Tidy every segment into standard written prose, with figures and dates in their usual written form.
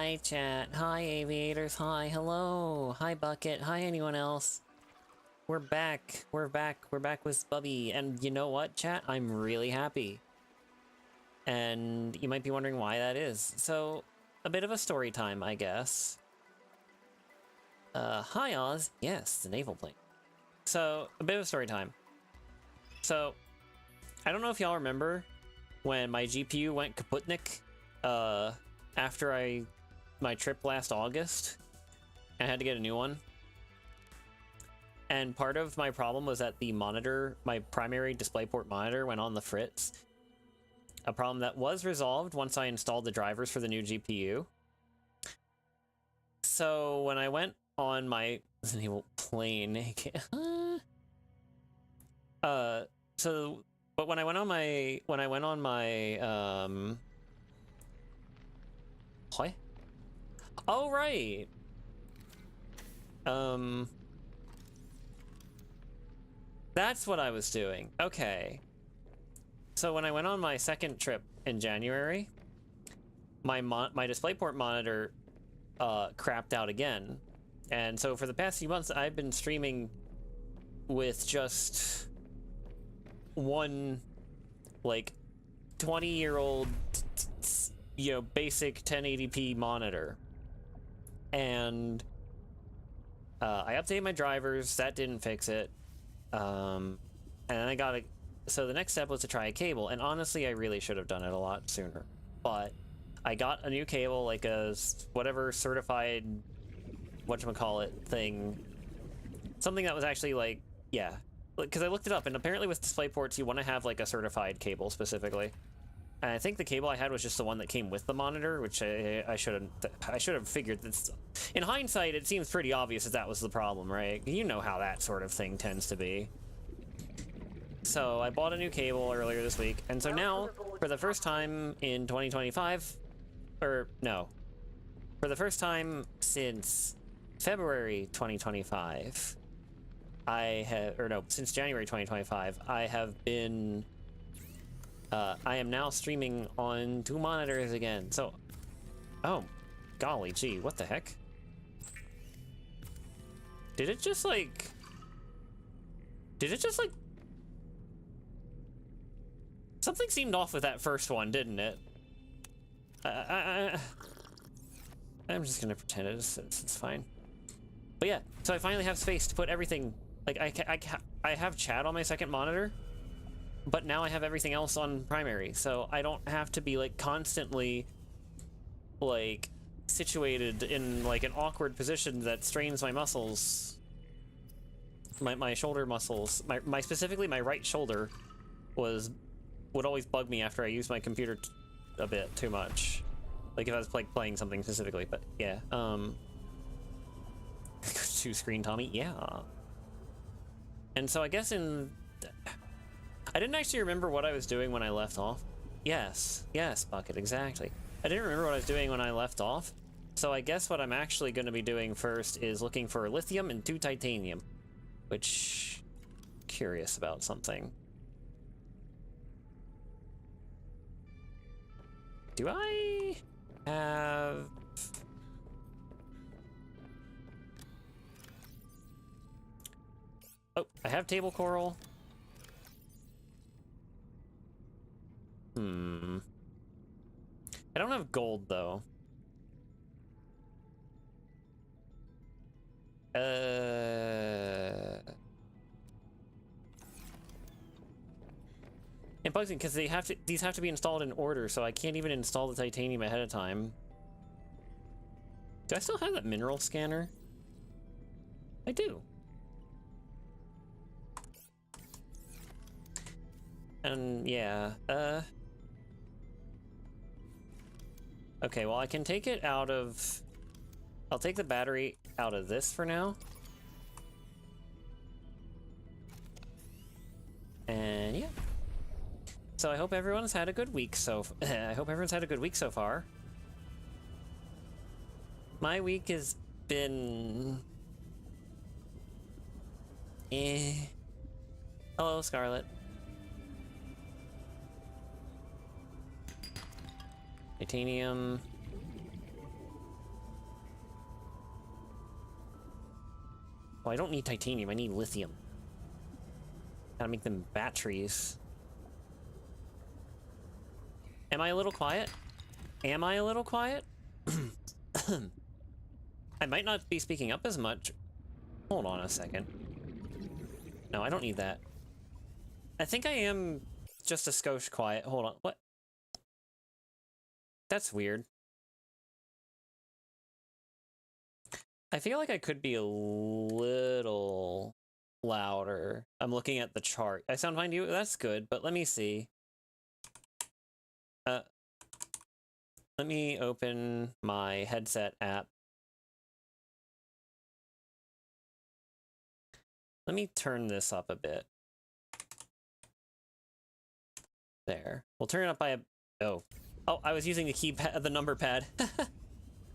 Hi, chat. Hi, aviators. Hi, hello. Hi, Bucket. Hi, anyone else. We're back. We're back. We're back with Bubby. And you know what, chat? I'm really happy. And you might be wondering why that is. So, a bit of a story time, I guess. Hi, Oz. Yes, the naval plane. So, a bit of a story time. So, I don't know if y'all remember when my GPU went kaputnik, after my trip last August. I had to get a new one. And part of my problem was that the monitor, my primary DisplayPort monitor, went on the fritz. A problem that was resolved once I installed the drivers for the new GPU. So when I went on my naval plane, but when I went on my, what? Oh, right. That's what I was doing. Okay. So when I went on my second trip in January, my DisplayPort monitor crapped out again. And so for the past few months, I've been streaming with just one, like, 20-year-old, you know, basic 1080p monitor. And I updated my drivers. That didn't fix it. And then I got a... So the next step was to try a cable. And honestly, I really should have done it a lot sooner. But I got a new cable, like a whatever certified, whatchamacallit thing. Something that was actually like, yeah. Because I looked it up, and apparently with DisplayPorts, you want to have like a certified cable specifically. And I think the cable I had was just the one that came with the monitor, which I should have figured this. In hindsight, it seems pretty obvious that was the problem, right? You know how that sort of thing tends to be. So I bought a new cable earlier this week, and so now, for the first time in 2025, or no, for the first time since February 2025, since January 2025, I have been, I am now streaming on 2 monitors again. So, oh, golly gee, what the heck? Did it just like... Something seemed off with that first one, didn't it? I'm just gonna pretend it's fine. But yeah, so I finally have space to put everything. Like, I have chat on my second monitor, but now I have everything else on primary, so I don't have to be like constantly like situated in like an awkward position that strains my muscles. My shoulder muscles, my specifically my right shoulder would always bug me after I used my computer a bit too much. Like if I was playing something specifically, but yeah. 2-screen Tommy, yeah. And so I guess I didn't actually remember what I was doing when I left off. Yes, Bucket, exactly. I didn't remember what I was doing when I left off. So I guess what I'm actually going to be doing first is looking for lithium and 2 titanium, which, curious about something. Do I have... Oh, I have table coral. I don't have gold, though. It bugs me because these have to be installed in order, so I can't even install the titanium ahead of time. Do I still have that mineral scanner? I do. And yeah, okay, well I can take it out of... I'll take the battery out of this for now. And yeah. So I hope everyone's had a good week I hope everyone's had a good week so far. My week has been... Hello, Scarlet. Titanium. Oh, I don't need titanium, I need lithium. Gotta make them batteries. Am I a little quiet? Am I a little quiet? I might not be speaking up as much. Hold on a second. No, I don't need that. I think I am just a skosh quiet. Hold on, what? That's weird. I feel like I could be a little louder. I'm looking at the chart. I sound fine to you? That's good, but let me see. Let me open my headset app. Let me turn this up a bit. There. We'll turn it up by a... Oh, I was using the keypad, the number pad.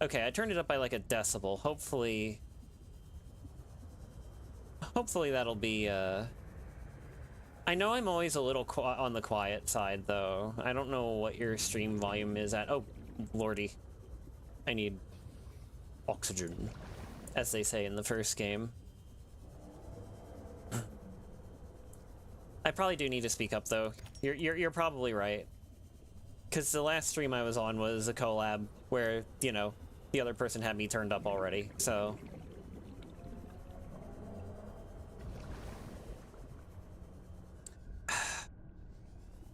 Okay, I turned it up by like a decibel. Hopefully that'll be, I know I'm always a little on the quiet side, though. I don't know what your stream volume is at. Oh, lordy. I need oxygen, as they say in the first game. I probably do need to speak up, though. You're probably right. Because the last stream I was on was a collab where, you know, the other person had me turned up already, so...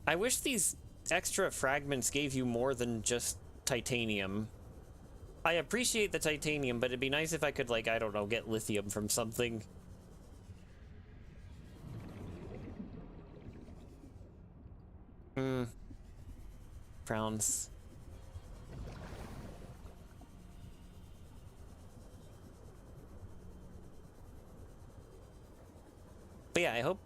I wish these extra fragments gave you more than just titanium. I appreciate the titanium, but it'd be nice if I could, like, I don't know, get lithium from something. Frowns. But yeah, I hope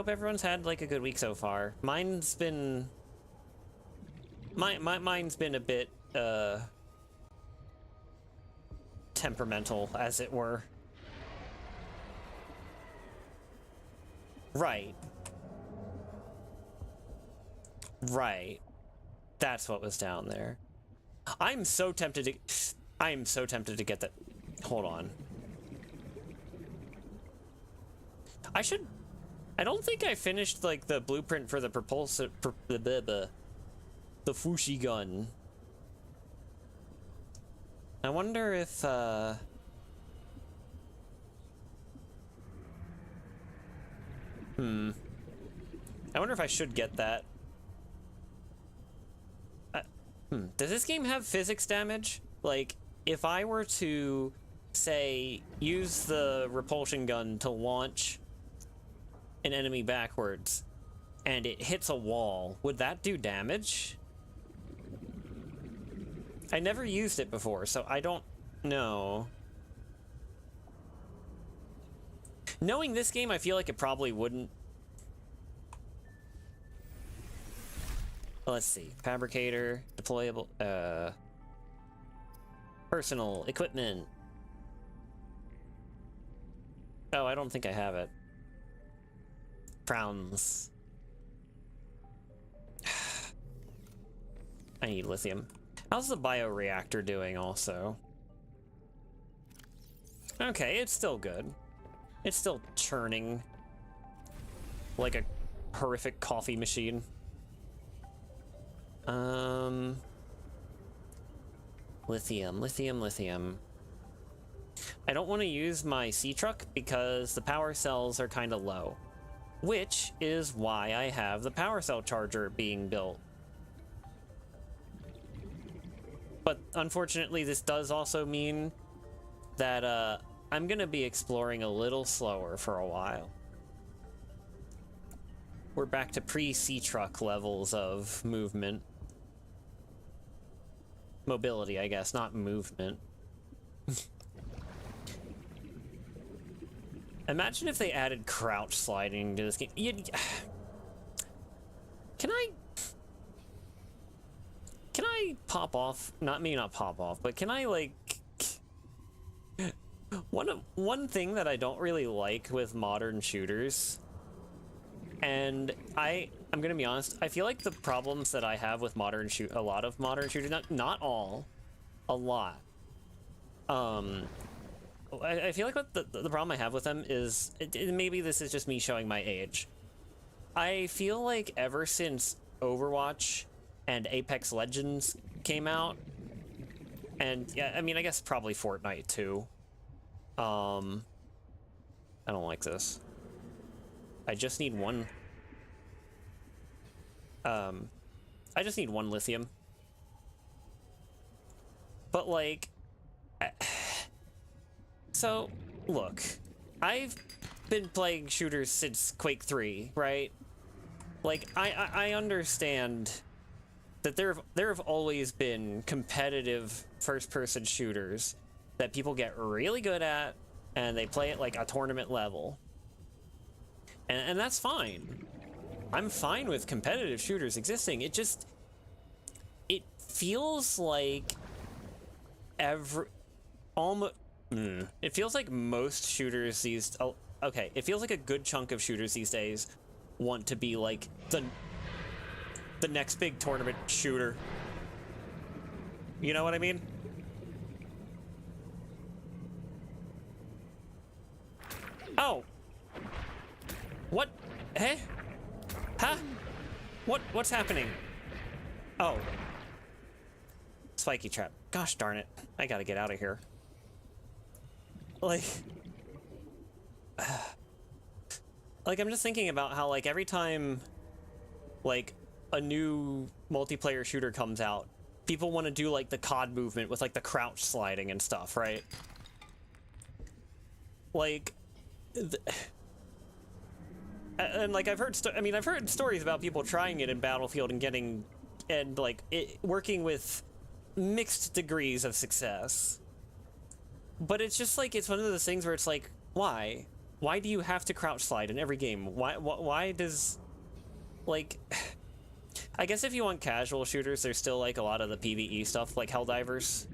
everyone's had like a good week so far. Mine's been mine's been a bit temperamental, as it were. Right. Right. That's what was down there. I'm so tempted to get that. Hold on. I don't think I finished like the blueprint for the the Fushi gun. I wonder if I wonder if I should get that. Does this game have physics damage? Like, if I were to, say, use the repulsion gun to launch an enemy backwards, and it hits a wall, would that do damage? I never used it before, so I don't know. Knowing this game, I feel like it probably wouldn't. Let's see. Fabricator, deployable, personal equipment. Oh, I don't think I have it. Frowns. I need lithium. How's the bioreactor doing also? Okay, it's still good. It's still churning like a horrific coffee machine. Lithium. I don't want to use my sea truck because the power cells are kind of low, which is why I have the power cell charger being built. But unfortunately, this does also mean that I'm gonna be exploring a little slower for a while. We're back to pre-sea truck levels of movement. Mobility, I guess, not movement. Imagine if they added crouch sliding to this game. Can I pop off? Not pop off, but can I, like... One thing that I don't really like with modern shooters, and I'm gonna be honest, I feel like the problems that I have with a lot of modern shooters, not all, a lot, I feel like what the problem I have with them is, maybe this is just me showing my age. I feel like ever since Overwatch and Apex Legends came out, and yeah, I mean, I guess probably Fortnite too. I don't like this. I just need one. I just need one lithium. But like, so look, I've been playing shooters since Quake 3, right? Like, I understand that there have always been competitive first-person shooters that people get really good at, and they play at like a tournament level, and that's fine. I'm fine with competitive shooters existing. It feels like it feels like most shooters these okay, it feels like a good chunk of shooters these days want to be like the next big tournament shooter. You know what I mean? Oh. What? Eh? Huh? What's happening? Oh. Spiky trap. Gosh darn it. I gotta get out of here. Like... like, I'm just thinking about how, like, every time, like, a new multiplayer shooter comes out, people want to do, like, the COD movement with, like, the crouch sliding and stuff, right? Like... and, like, I've heard stories about people trying it in Battlefield and getting... and, like, working with mixed degrees of success. But it's just, like, it's one of those things where it's like, why? Why do you have to crouch slide in every game? Why does, like, I guess if you want casual shooters, there's still, like, a lot of the PvE stuff, like Helldivers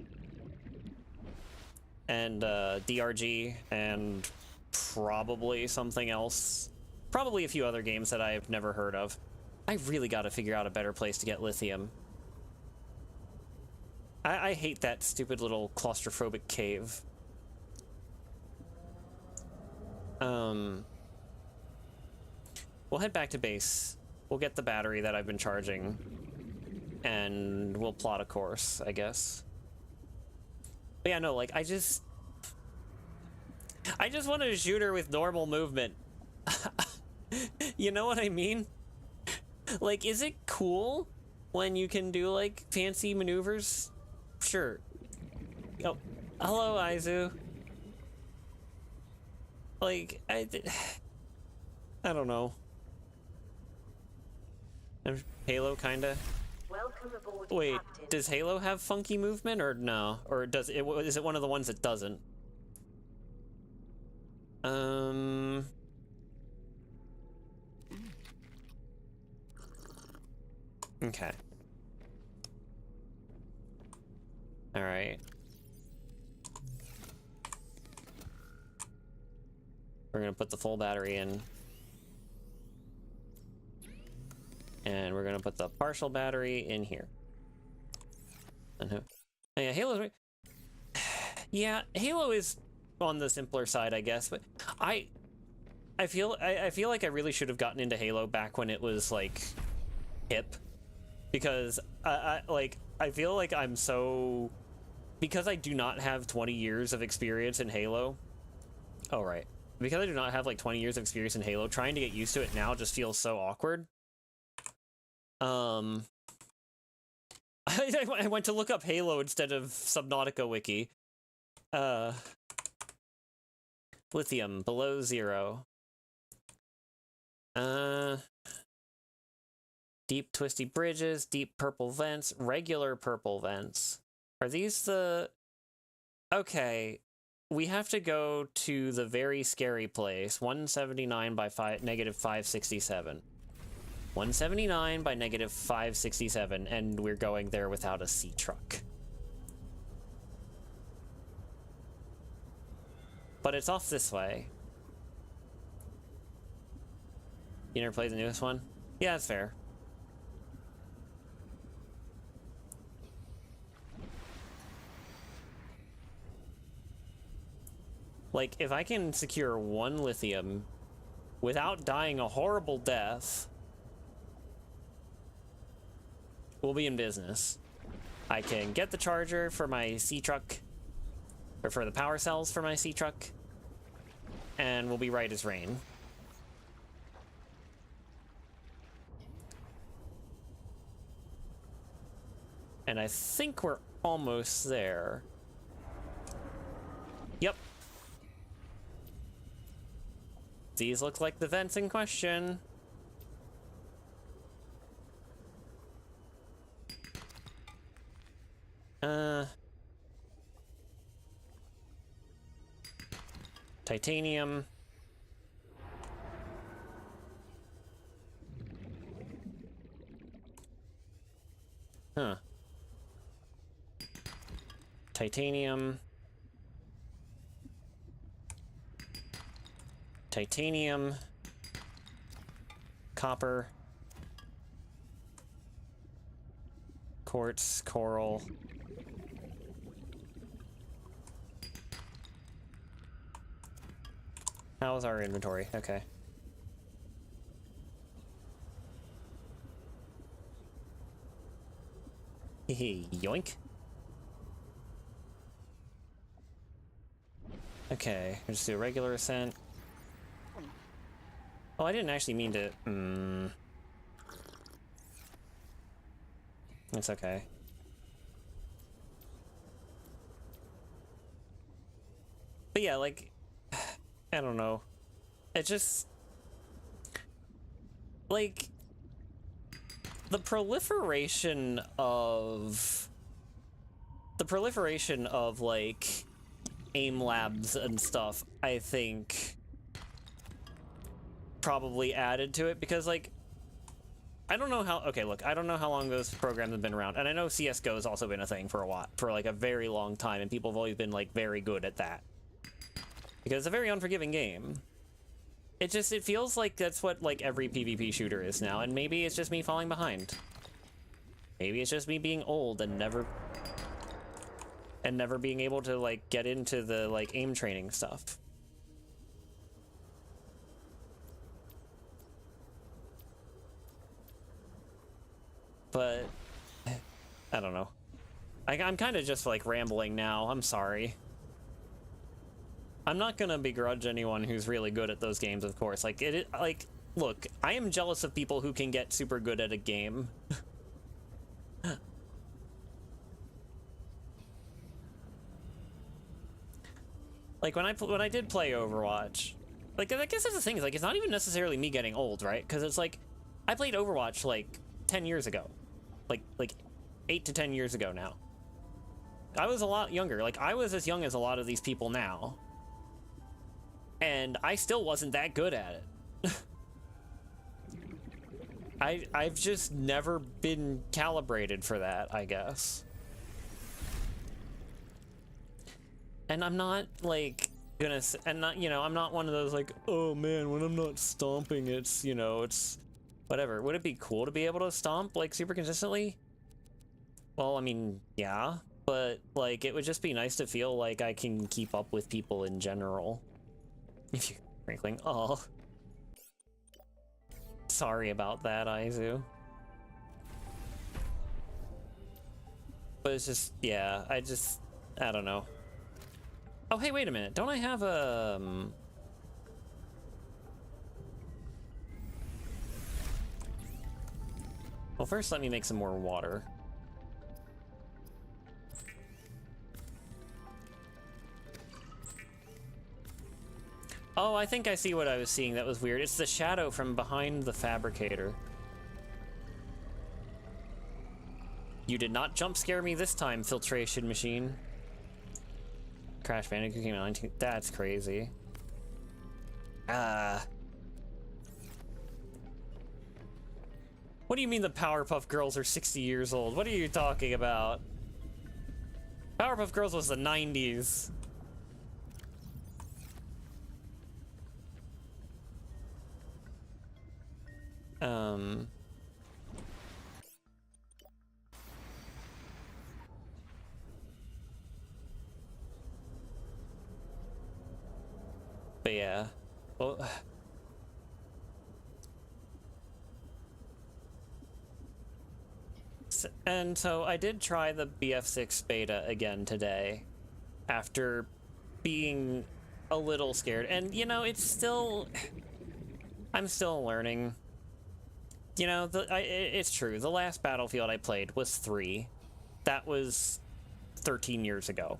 and DRG and probably something else. Probably a few other games that I've never heard of. I really got to figure out a better place to get lithium. I hate that stupid little claustrophobic cave. We'll head back to base. We'll get the battery that I've been charging, and we'll plot a course, I guess. But yeah, no, like, I just want a shooter with normal movement. You know what I mean? Like, is it cool when you can do, like, fancy maneuvers? Sure. Oh, hello, Aizu. Like, I don't know. Halo, kinda. Welcome aboard, Wait, Captain. does Halo have funky movement, or no? Or is it one of the ones that doesn't? Okay. Alright. We're gonna put the full battery in. And we're gonna put the partial battery in here. Yeah, Halo's... yeah, Halo is on the simpler side, I guess, but I feel like I really should have gotten into Halo back when it was, like, hip. Because I feel like I'm so... because I do not have 20 years of experience in Halo. Oh, right. Because I do not have, like, 20 years of experience in Halo, trying to get used to it now just feels so awkward. I went to look up Halo instead of Subnautica wiki. Lithium, below 0. Deep twisty bridges, deep purple vents, regular purple vents. Are these the... okay. We have to go to the very scary place, 179 by negative 567. 179 by negative 567, and we're going there without a sea truck. But it's off this way. You never played the newest one? Yeah, that's fair. Like, if I can secure 1 lithium without dying a horrible death, we'll be in business. I can get the charger for my sea truck, or for the power cells for my sea truck, and we'll be right as rain. And I think we're almost there. Yep. These look like the vents in question. Titanium. Huh. Titanium. Titanium. Copper. Quartz, coral. How's our inventory? Okay. Yoink. Okay, we'll just do a regular ascent. Oh, I didn't actually mean to... It's okay. But yeah, like... I don't know. It just... Like... The proliferation of, like, aim labs and stuff, I think, probably added to it, because, like, I don't know how, okay, look, I don't know how long those programs have been around, and I know CSGO has also been a thing for a while, for, like, a very long time, and people have always been, like, very good at that. Because it's a very unforgiving game. It feels like that's what, like, every PvP shooter is now, and maybe it's just me falling behind. Maybe it's just me being old and never being able to, like, get into the, like, aim training stuff. But, I don't know. I'm kind of just, like, rambling now. I'm sorry. I'm not gonna begrudge anyone who's really good at those games, of course. Like, look, I am jealous of people who can get super good at a game. Like, when I did play Overwatch, like, I guess that's the thing, is, like, it's not even necessarily me getting old, right? Because it's like, I played Overwatch, like, 10 years ago. Like 8 to 10 years ago now. I was a lot younger. Like, I was as young as a lot of these people now. And I still wasn't that good at it. I've just never been calibrated for that, I guess. And I'm not, like, gonna, and not, you know, I'm not one of those, like, oh man, when I'm not stomping, it's, you know, it's whatever. Would it be cool to be able to stomp, like, super consistently? Well, I mean, yeah, but, like, it would just be nice to feel like I can keep up with people in general. If you're crinkling, oh. Sorry about that, Aizu. But it's just, yeah, I don't know. Oh, hey, wait a minute. Don't I have a... Well, first let me make some more water. Oh, I think I see what I was seeing. That was weird. It's the shadow from behind the fabricator. You did not jump scare me this time, filtration machine. Crash Bandicoot came out 19... That's crazy. What do you mean the Powerpuff Girls are 60 years old? What are you talking about? Powerpuff Girls was the 90s. But yeah. Well, and so I did try the BF6 beta again today after being a little scared. And, you know, it's still... I'm still learning. You know, it's true. The last Battlefield I played was 3. That was 13 years ago.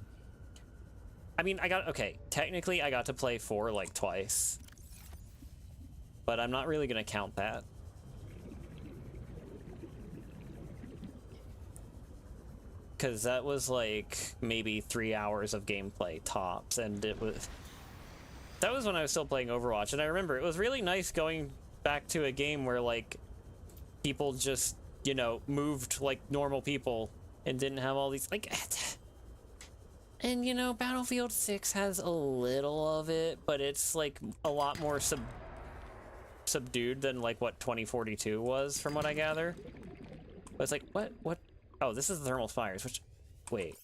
I mean, okay, technically I got to play 4 like twice. But I'm not really gonna count that. Because that was like maybe 3 hours of gameplay tops, and that was when I was still playing Overwatch. And I remember it was really nice going back to a game where like people just, you know, moved like normal people and didn't have all these like... And, you know, Battlefield 6 has a little of it, but it's like a lot more subdued than like what 2042 was, from what I gather. But it's like, what? Oh, this is the thermal spires, which... Wait.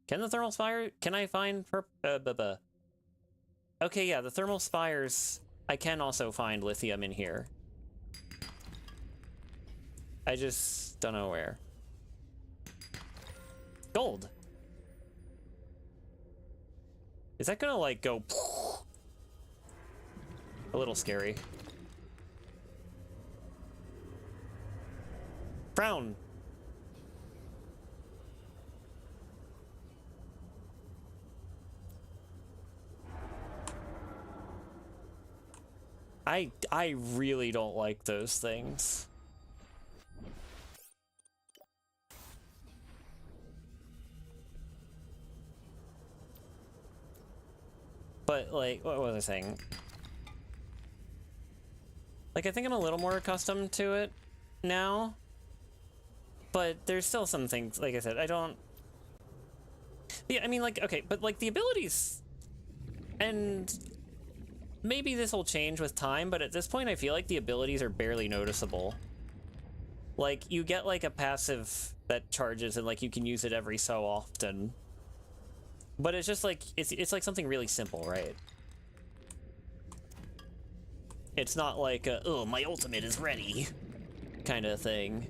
Can the thermal spire... Can I find... Okay, yeah, the thermal spires... I can also find lithium in here. I just don't know where. Gold! Is that gonna, like, go... A little scary. Brown! I really don't like those things. But, like, what was I saying? Like, I think I'm a little more accustomed to it now. But there's still some things, like I said, I don't... Yeah, I mean, like, okay, but, like, the abilities... And... Maybe this will change with time, but at this point I feel like the abilities are barely noticeable. Like, you get, like, a passive that charges and, like, you can use it every so often. But it's just, like, it's like something really simple, right? It's not like, oh, my ultimate is ready kind of thing.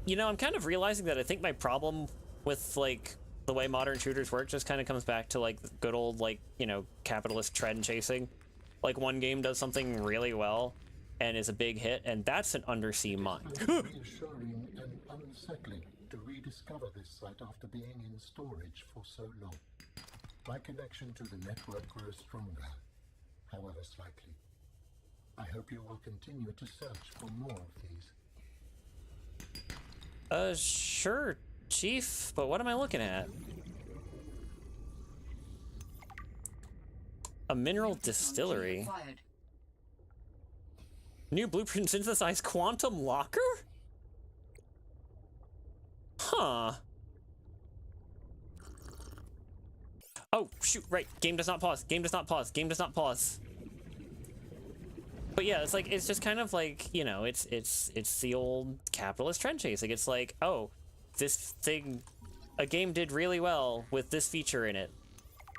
You know, I'm kind of realizing that I think my problem with, like, the way modern shooters work just kind of comes back to, like, good old, like, you know, capitalist trend chasing. Like, one game does something really well and is a big hit, and that's an undersea mine. Reassuring and unsettling to rediscover this site after being in storage for so long. My connection to the network grows stronger, however slightly. I hope you will continue to search for more of these. Sure, Chief, but what am I looking at? A mineral distillery. New blueprint synthesized quantum locker? Huh. Oh, shoot, right. Game does not pause. Game does not pause. Game does not pause. But yeah, it's like, it's just kind of like, you know, it's the old capitalist trend chasing. It's like, oh, this thing, a game did really well with this feature in it.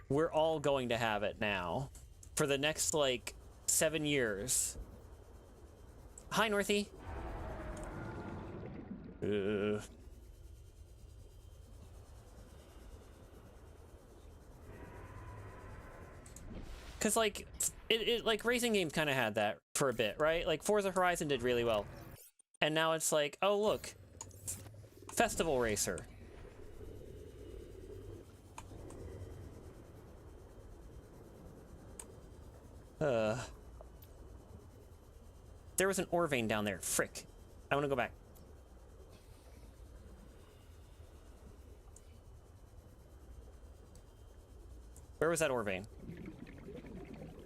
We're all going to have it now for the next, like, 7 years. Hi, Northie. Because, like, like, racing games kind of had that for a bit, right? Like, Forza Horizon did really well. And now it's like, oh, look. Festival Racer. There was an ore vein down there. Frick. I want to go back. Where was that ore vein?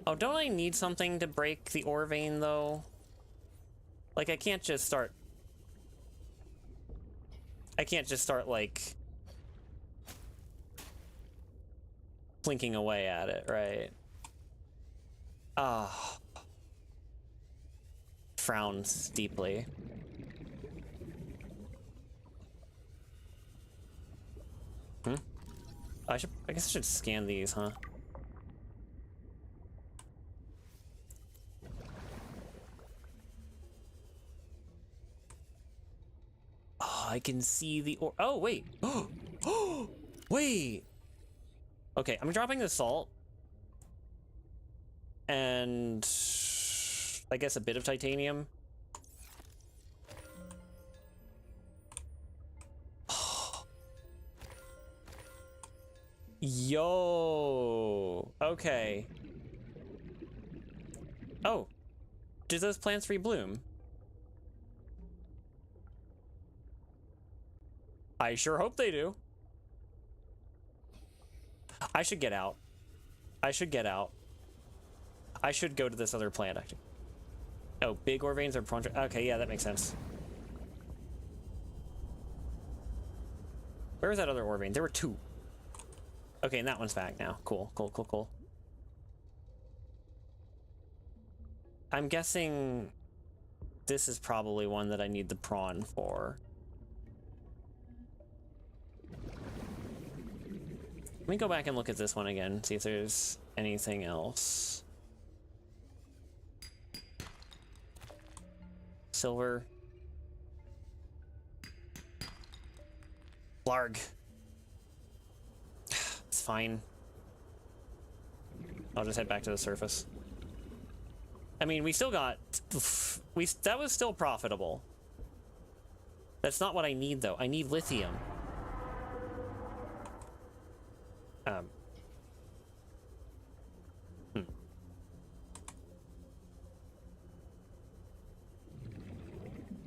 Oh, don't I need something to break the ore vein, though? Like, I can't just start, like, plinking away at it, right? Ah. Frowns deeply. I guess I should scan these, huh? Oh, I can see the or. Oh, wait. Oh, wait. Okay, I'm dropping the salt. And I guess a bit of titanium. Yo. Okay. Oh. Do those plants rebloom? I sure hope they do. I should get out. I should get out. I should go to this other plant, actually. Oh, big ore veins are prone to... Okay, yeah, that makes sense. Where was that other ore vein? There were two. Okay, and that one's back now. Cool, cool, cool, cool. I'm guessing this is probably one that I need the prawn for. Let me go back and look at this one again, see if there's anything else. Silver. Blarg. It's fine. I'll just head back to the surface. I mean, we still got... that was still profitable. That's not what I need, though. I need lithium.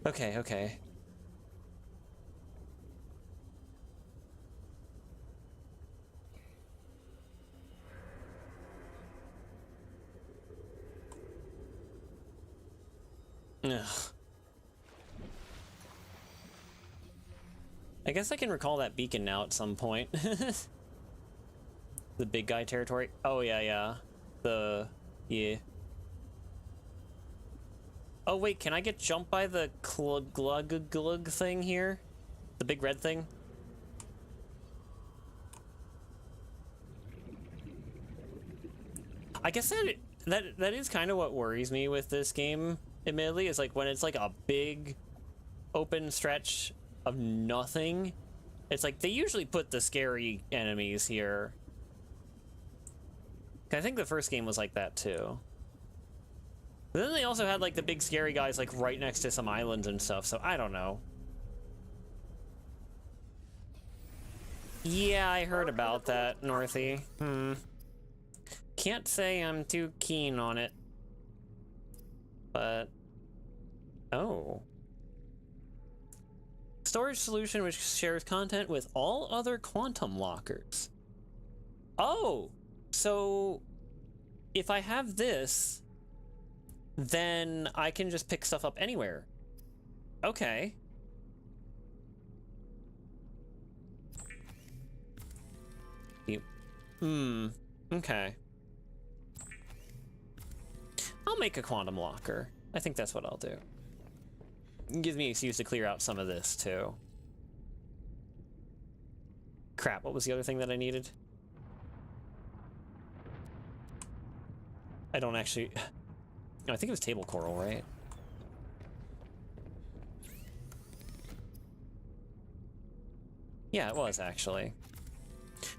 Okay, okay. Ugh. I guess I can recall that beacon now at some point. The big guy territory. Oh, yeah, yeah. Yeah. Oh, wait, can I get jumped by the glug thing here? The big red thing? I guess that is kind of what worries me with this game, admittedly, is like when it's like a big open stretch of nothing. It's like they usually put the scary enemies here. I think the first game was like that too. But then they also had like the big scary guys like right next to some islands and stuff, so I don't know. Yeah, I heard about that, Northy. Can't say I'm too keen on it. But... oh. Storage solution which shares content with all other quantum lockers. Oh! So... if I have this... then I can just pick stuff up anywhere. Okay. Okay. I'll make a quantum locker. I think that's what I'll do. It gives me an excuse to clear out some of this, too. Crap, what was the other thing that I needed? I don't actually... no, I think it was table coral, right? Yeah, it was, actually.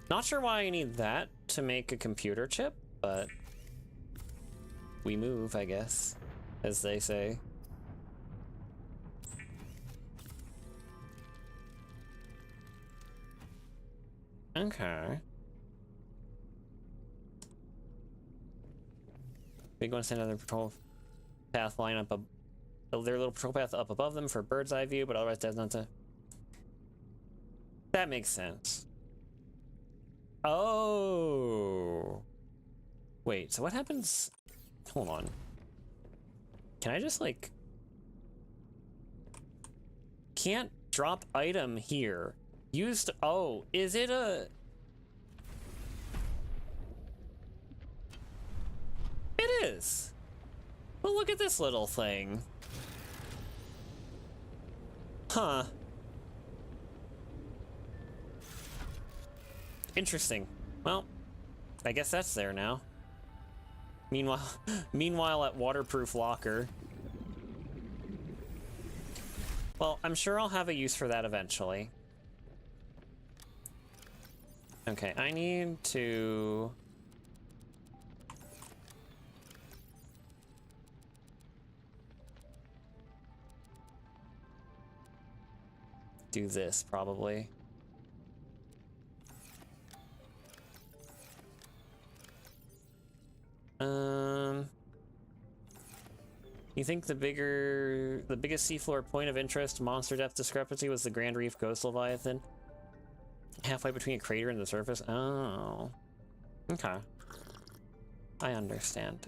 Not sure why I need that to make a computer chip, but... we move, I guess, as they say. Okay. Big one send another patrol path line up their little patrol path up above them for bird's eye view, but otherwise that's not to... that makes sense. Oh. Wait, so what happens? Hold on. Can I just like... can't drop item here. Used... oh, is it a... it is. Well, look at this little thing. Huh. Interesting. Well, I guess that's there now. Meanwhile at Waterproof Locker. Well, I'm sure I'll have a use for that eventually. Okay, I need to... do this, probably. You think the biggest seafloor point of interest monster depth discrepancy was the Grand Reef Ghost Leviathan? Halfway between a crater and the surface? Oh. Okay. I understand.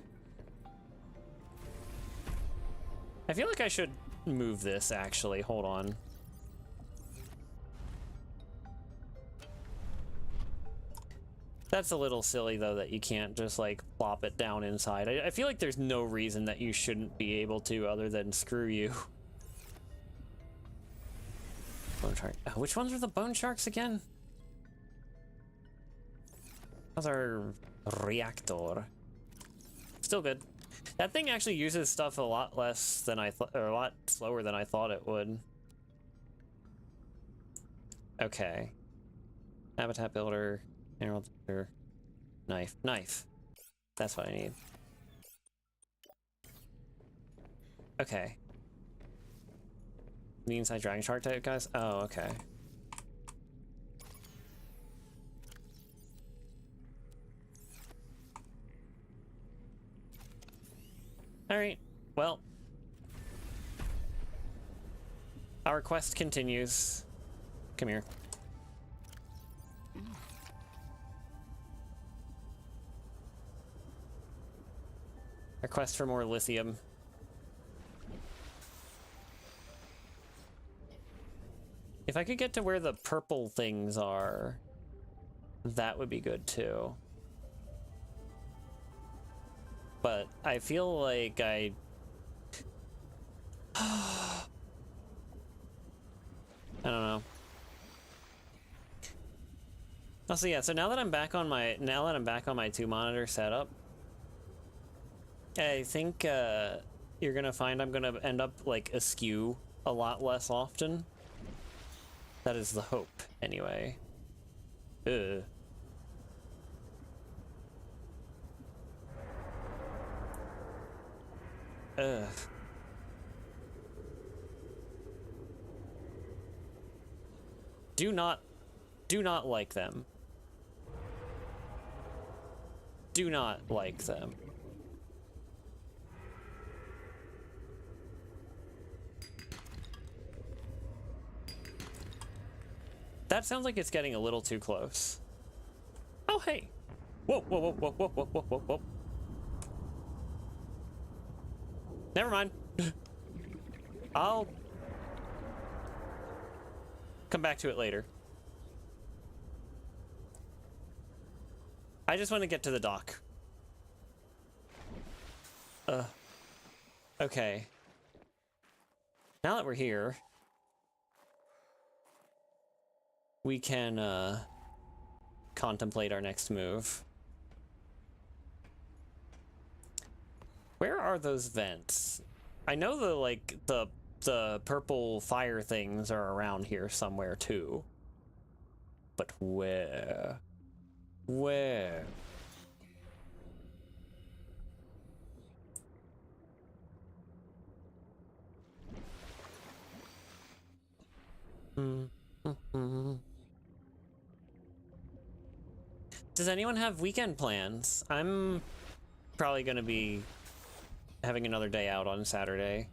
I feel like I should move this, actually. Hold on. That's a little silly, though, that you can't just, like, plop it down inside. I feel like there's no reason that you shouldn't be able to, other than screw you. Bone shark. Which ones are the bone sharks again? Those are reactor. Still good. That thing actually uses stuff a lot less than I thought, or a lot slower than I thought it would. Okay. Habitat builder. Emerald builder. Knife. Knife. That's what I need. Okay. The inside dragon shark type guys? Oh, okay. Alright, well. Our quest continues. Come here. Our quest for more lithium. If I could get to where the purple things are, that would be good too. But I feel like I don't know. Also, yeah, so now that I'm back on my 2-monitor setup, I think you're gonna find I'm gonna end up like askew a lot less often. That is the hope, anyway. Ugh. Ugh. Do not like them. Do not like them. That sounds like it's getting a little too close. Oh, hey. Whoa, whoa, whoa, whoa, whoa, whoa, whoa, whoa, whoa. Never mind. I'll come back to it later. I just want to get to the dock. Okay. Now that we're here, we can contemplate our next move. Where are those vents? I know the purple fire things are around here somewhere too. But where? Where? Does anyone have weekend plans? I'm probably gonna be having another day out on Saturday.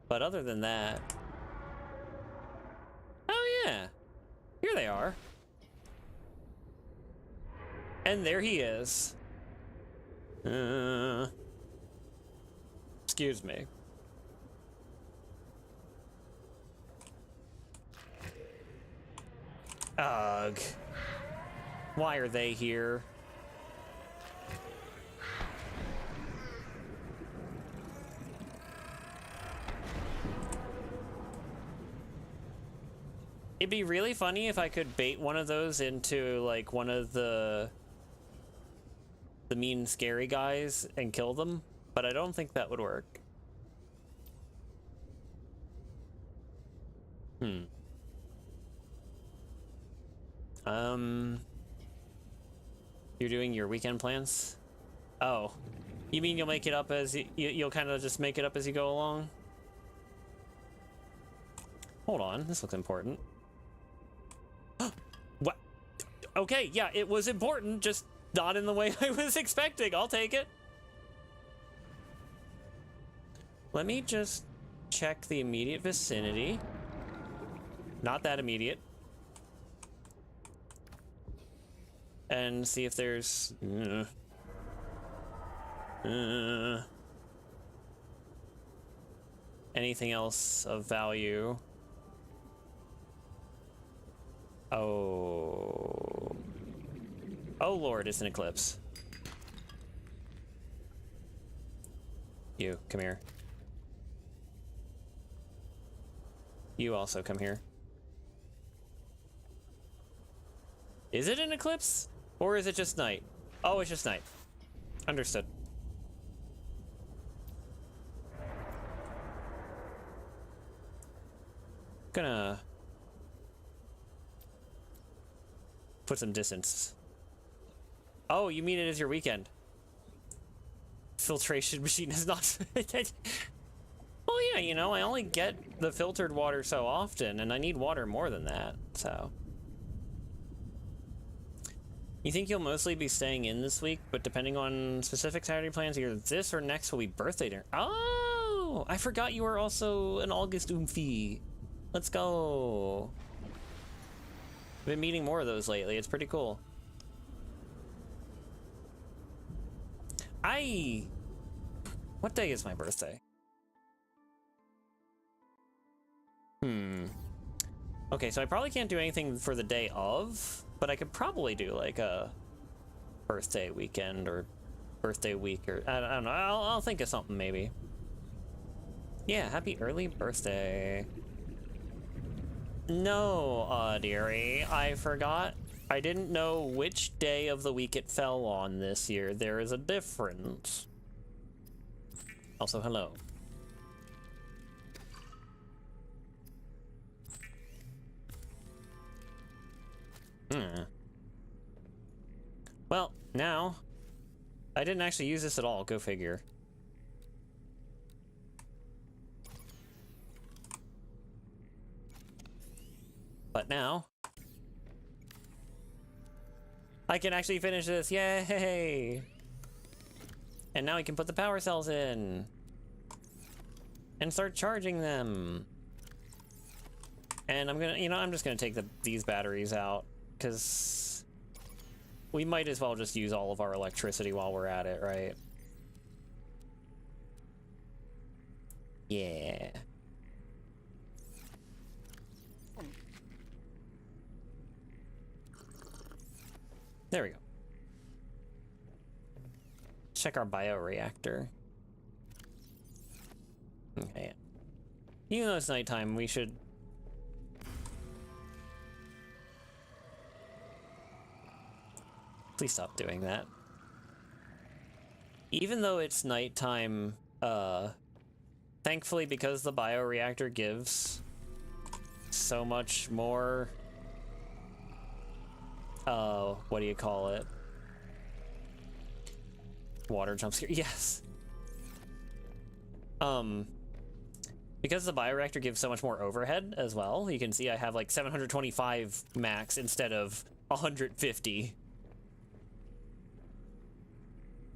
But other than that... Oh yeah! Here they are. And there he is. Excuse me. Ugh. Why are they here? It'd be really funny if I could bait one of those into, like, one of the mean, scary guys and kill them, but I don't think that would work. You're doing your weekend plans? Oh. You mean you'll make it up as you'll kind of just make it up as you go along? Hold on, this looks important. What? Okay, yeah, it was important, just not in the way I was expecting. I'll take it. Let me just check the immediate vicinity. Not that immediate. And see if there's anything else of value. Oh Lord, it's an eclipse. You, come here. You also come here. Is it an eclipse? Or is it just night? Oh, it's just night. Understood. Gonna put some distance. Oh, you mean it is your weekend? Filtration machine is not. Well, yeah, you know, I only get the filtered water so often, and I need water more than that, so. You think you'll mostly be staying in this week, but depending on specific Saturday plans, either this or next will be birthday dinner. Oh, I forgot you were also an August Oomphy. Let's go. I've been meeting more of those lately. It's pretty cool. What day is my birthday? Okay, so I probably can't do anything for the day of, but I could probably do like a birthday weekend or birthday week, or I don't know. I'll think of something maybe. Yeah, happy early birthday. No, dearie, I forgot. I didn't know which day of the week it fell on this year. There is a difference. Also, hello. Well, now, I didn't actually use this at all, go figure. But now, I can actually finish this, yay! And now we can put the power cells in. And start charging them. And I'm gonna, I'm just gonna take these batteries out, because we might as well just use all of our electricity while we're at it, right? Yeah. There we go. Check our bioreactor. Okay. Even though it's nighttime, we should... Please stop doing that. Even though it's nighttime, thankfully, because the bioreactor gives so much more, what do you call it? Water jump scare, yes. Because the bioreactor gives so much more overhead as well, you can see I have like 725 max instead of 150.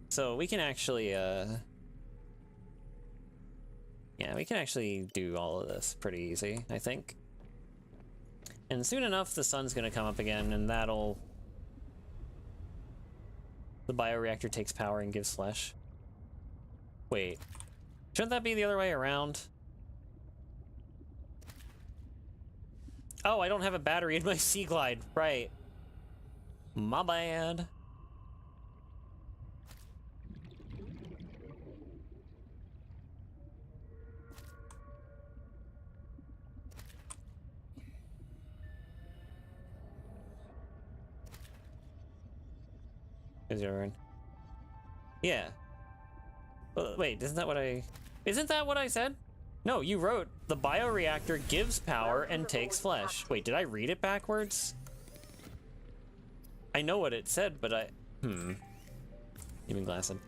So we can actually, yeah, we can actually do all of this pretty easy, I think. And soon enough, the sun's gonna come up again, and that'll... The bioreactor takes power and gives flesh. Wait, shouldn't that be the other way around? Oh, I don't have a battery in my Sea Glide, right. My bad. Is your turn. Yeah. Well, wait, isn't that what I said? No, you wrote the bioreactor gives power and takes flesh. Wait, did I read it backwards? I know what it said, but Even glassing.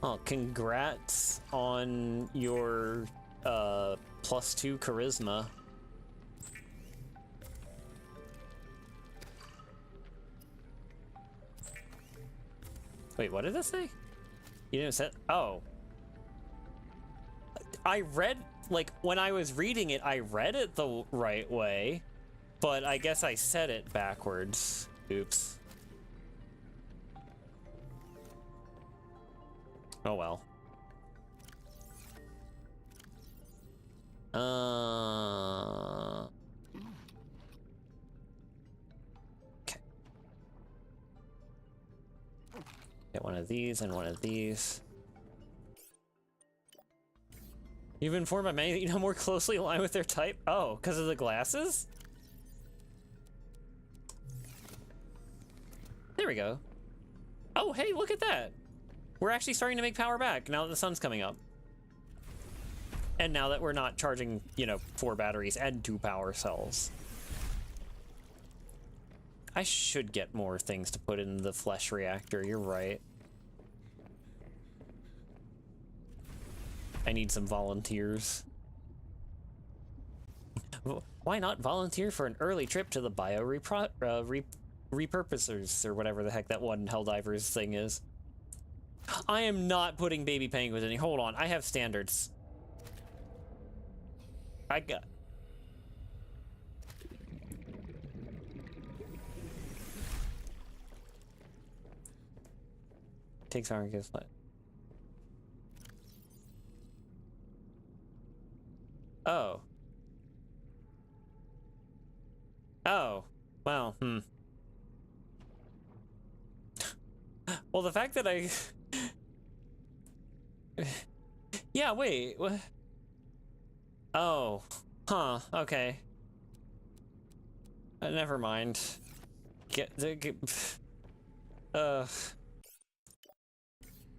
Oh, congrats on your +2 charisma. Wait, what did this say? You didn't say. Oh. I read, like, when I was reading it, I read it the right way, but I guess I said it backwards. Oops. Oh well. Okay. Get one of these and one of these. You've been informed by many that you know more closely align with their type? Oh, because of the glasses? There we go. Oh, hey, look at that. We're actually starting to make power back now that the sun's coming up. And now that we're not charging, you know, 4 batteries and 2 power cells. I should get more things to put in the flesh reactor, you're right. I need some volunteers. Why not volunteer for an early trip to the repurposers, or whatever the heck that one Helldivers thing is? I am not putting baby penguins in. Hold on, I have standards. I got... Takes our gives what? Oh. Oh. Well, Well, the fact that I... Yeah, wait, what? Oh. Huh, okay. Never mind.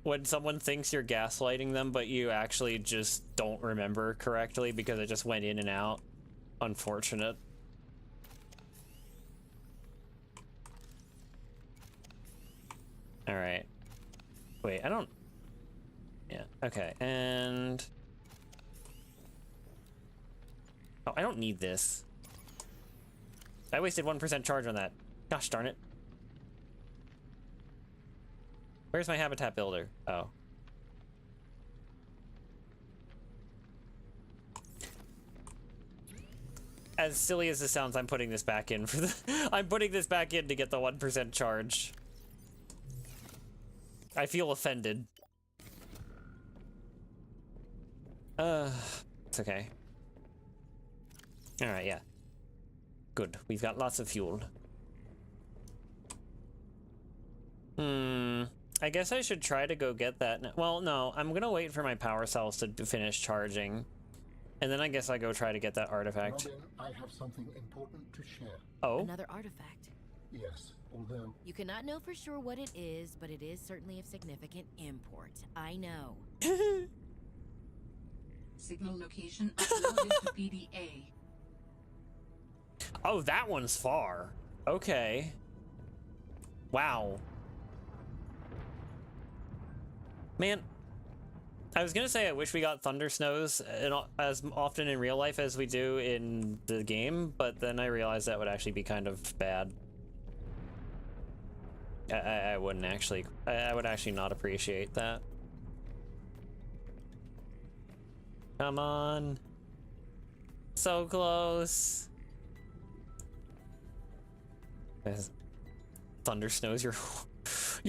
When someone thinks you're gaslighting them, but you actually just don't remember correctly because it just went in and out. Unfortunate. Alright. Wait, I don't... Yeah, okay, and... Oh, I don't need this. I wasted 1% charge on that. Gosh darn it. Where's my habitat builder? Oh. As silly as this sounds, I'm putting this back in for the... I'm putting this back in to get the 1% charge. I feel offended. It's okay. Alright, yeah. Good. We've got lots of fuel. I guess I should try to go get that. Well, no, I'm gonna wait for my power cells to finish charging. And then I guess I go try to get that artifact. Robin, I have something important to share. Oh? Another artifact. Yes, although... You cannot know for sure what it is, but it is certainly of significant import. I know. Signal location uploaded to PDA. Oh, that one's far. Okay. Wow. Man, I was gonna say I wish we got thunder snows as often in real life as we do in the game, but then I realized that would actually be kind of bad. I wouldn't actually. I would actually not appreciate that. Come on. So close. Thunder Snow's your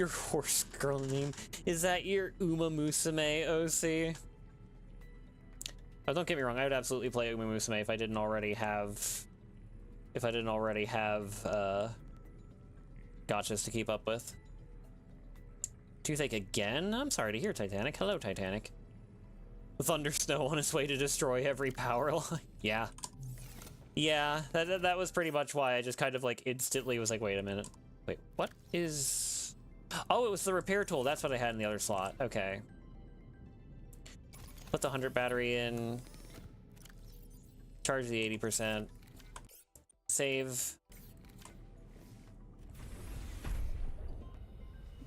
horse girl name. Is that your Uma Musume OC? Oh, don't get me wrong, I would absolutely play Uma Musume if I didn't already have gotchas to keep up with. Toothache again? I'm sorry to hear, Titanic. Hello, Titanic. Thunder Snow on its way to destroy every power line. Yeah. Yeah, that was pretty much why I just kind of like instantly was like, wait a minute. Wait, what is... Oh, it was the repair tool. That's what I had in the other slot. Okay. Put the 100 battery in. Charge the 80%. Save.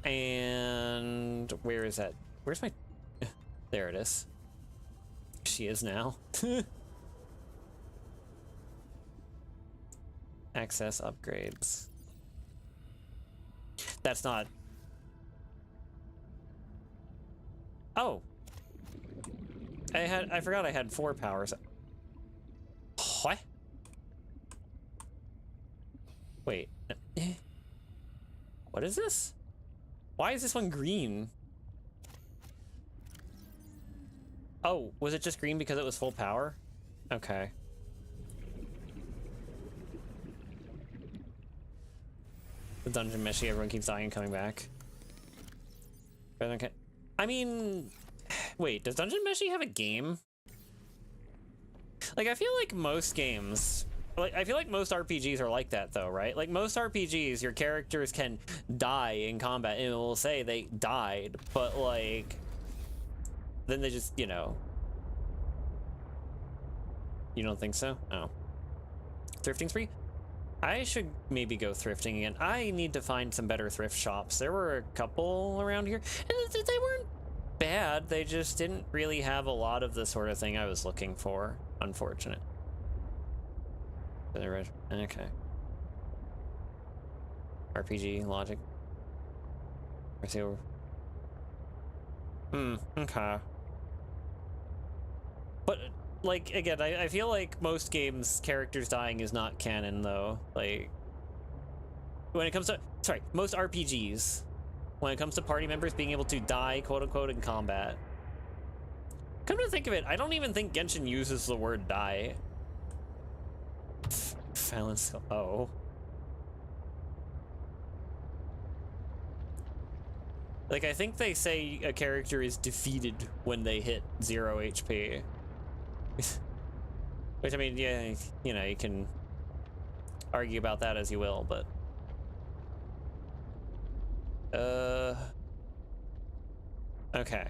And where is that? Where's my... There it is. She is now. Access upgrades. That's not... Oh. I forgot I had 4 powers. What? Wait. What is this? Why is this one green? Oh, was it just green because it was full power? Okay. The dungeon meshy, everyone keeps dying and coming back. Okay. I mean, wait, does Dungeon Meshy have a game? Like, I feel like most games, like, I feel like most RPGs are like that, though, right? Like, most RPGs, your characters can die in combat, and it will say they died, but, like, then they just, you know. You don't think so? Oh. Thrifting spree? I should maybe go thrifting again. I need to find some better thrift shops. There were a couple around here, and they weren't bad. They just didn't really have a lot of the sort of thing I was looking for. Unfortunate. Okay. RPG logic. Okay. But like, again, I feel like most games characters dying is not canon, though. Like, when it comes to, sorry, most RPGs, when it comes to party members being able to die, quote unquote, in combat. Come to think of it, I don't even think Genshin uses the word die. Balance. Oh. Like, I think they say a character is defeated when they hit 0 HP. Which, I mean, yeah, you know, you can argue about that as you will, but... Okay.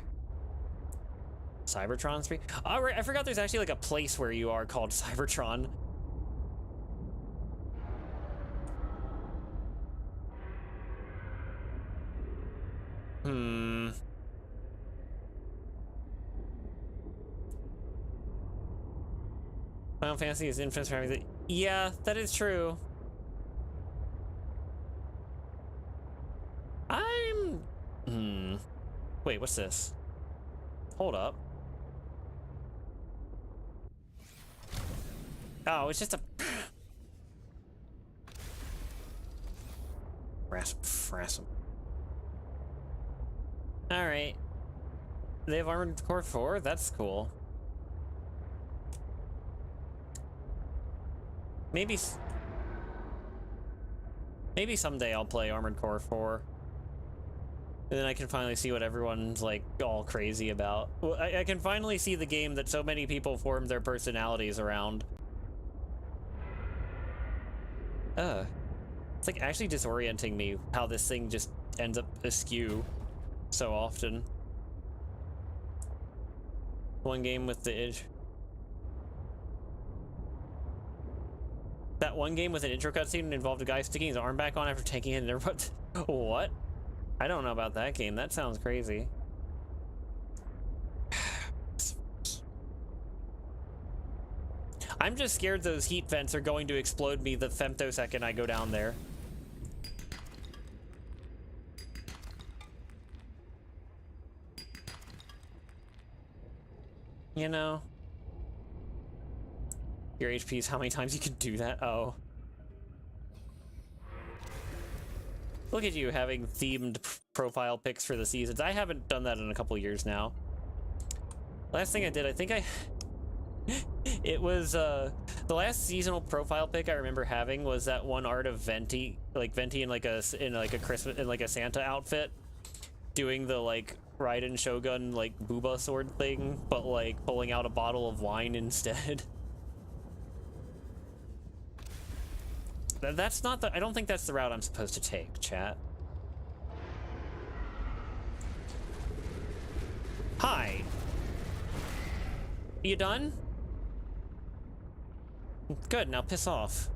Cybertron 3? Oh, right, I forgot there's actually, like, a place where you are called Cybertron. Final Fantasy is infamous for having the... Yeah, that is true. Wait, what's this? Hold up. Oh, it's just a... Frassum. Alright. They have Armored Core 4? That's cool. Maybe someday I'll play Armored Core 4. And then I can finally see what everyone's, like, all crazy about. Well, I can finally see the game that so many people formed their personalities around. It's, like, actually disorienting me how this thing just ends up askew so often. One game with the... That one game with an intro cutscene involved a guy sticking his arm back on after taking it and what? I don't know about that game. That sounds crazy. I'm just scared those heat vents are going to explode me the femtosecond I go down there. You know? Your HP is how many times you can do that? Oh. Look at you having themed profile pics for the seasons. I haven't done that in a couple years now. Last thing I did, I think it was, the last seasonal profile pic I remember having was that one art of Venti, like Venti in like a Christmas, in like a Santa outfit, doing the like Raiden Shogun like booba sword thing, but like pulling out a bottle of wine instead. That's not the... I don't think that's the route I'm supposed to take, chat. Hi. You done? Good, now piss off.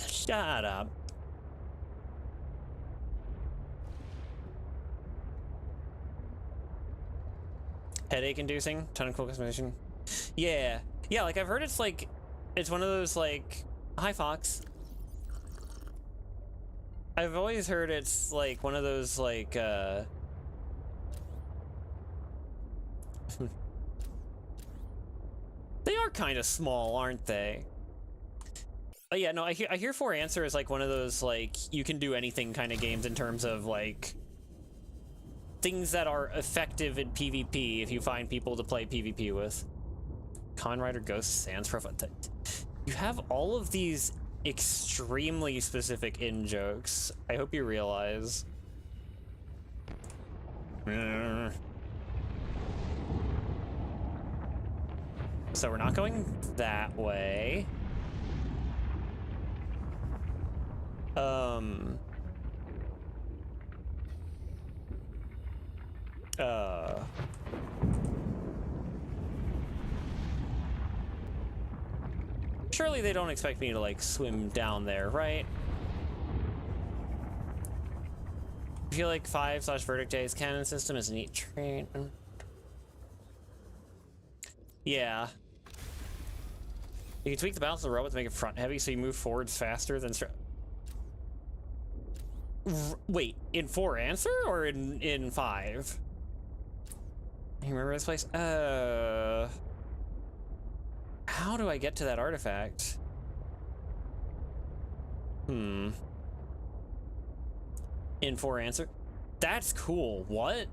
Shut up. Headache inducing, ton of cool customization. Yeah. Yeah, like I've heard it's like, it's one of those like, hi Fox. I've always heard it's like one of those like, they are kind of small, aren't they? But yeah, no, I hear For Answer is like one of those like, you can do anything kind of games in terms of like, things that are effective in PvP if you find people to play PvP with. Con Rider Ghost Sans Profile. You have all of these extremely specific in-jokes. I hope you realize. So we're not going that way. Surely they don't expect me to like swim down there, right? I feel like 5/Verdict J's cannon system is a neat trait. Yeah. You can tweak the balance of the robot to make it front heavy so you move forwards faster than wait, in 4 Answer or in 5? You remember this place? How do I get to that artifact? In 4 Answer? That's cool. What?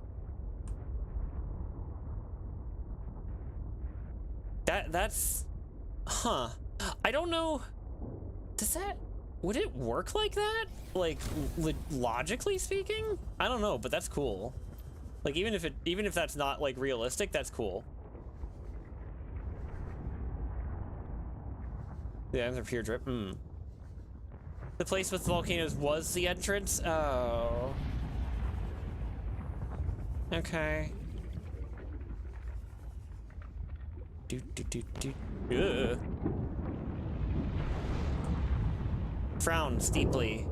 That's... Huh. I don't know... Does that... Would it work like that? Like, logically speaking? I don't know, but that's cool. Like, even if that's not, like, realistic, that's cool. The items are pure drip. The place with the volcanoes was the entrance? Oh. Okay. Ugh. Frown steeply.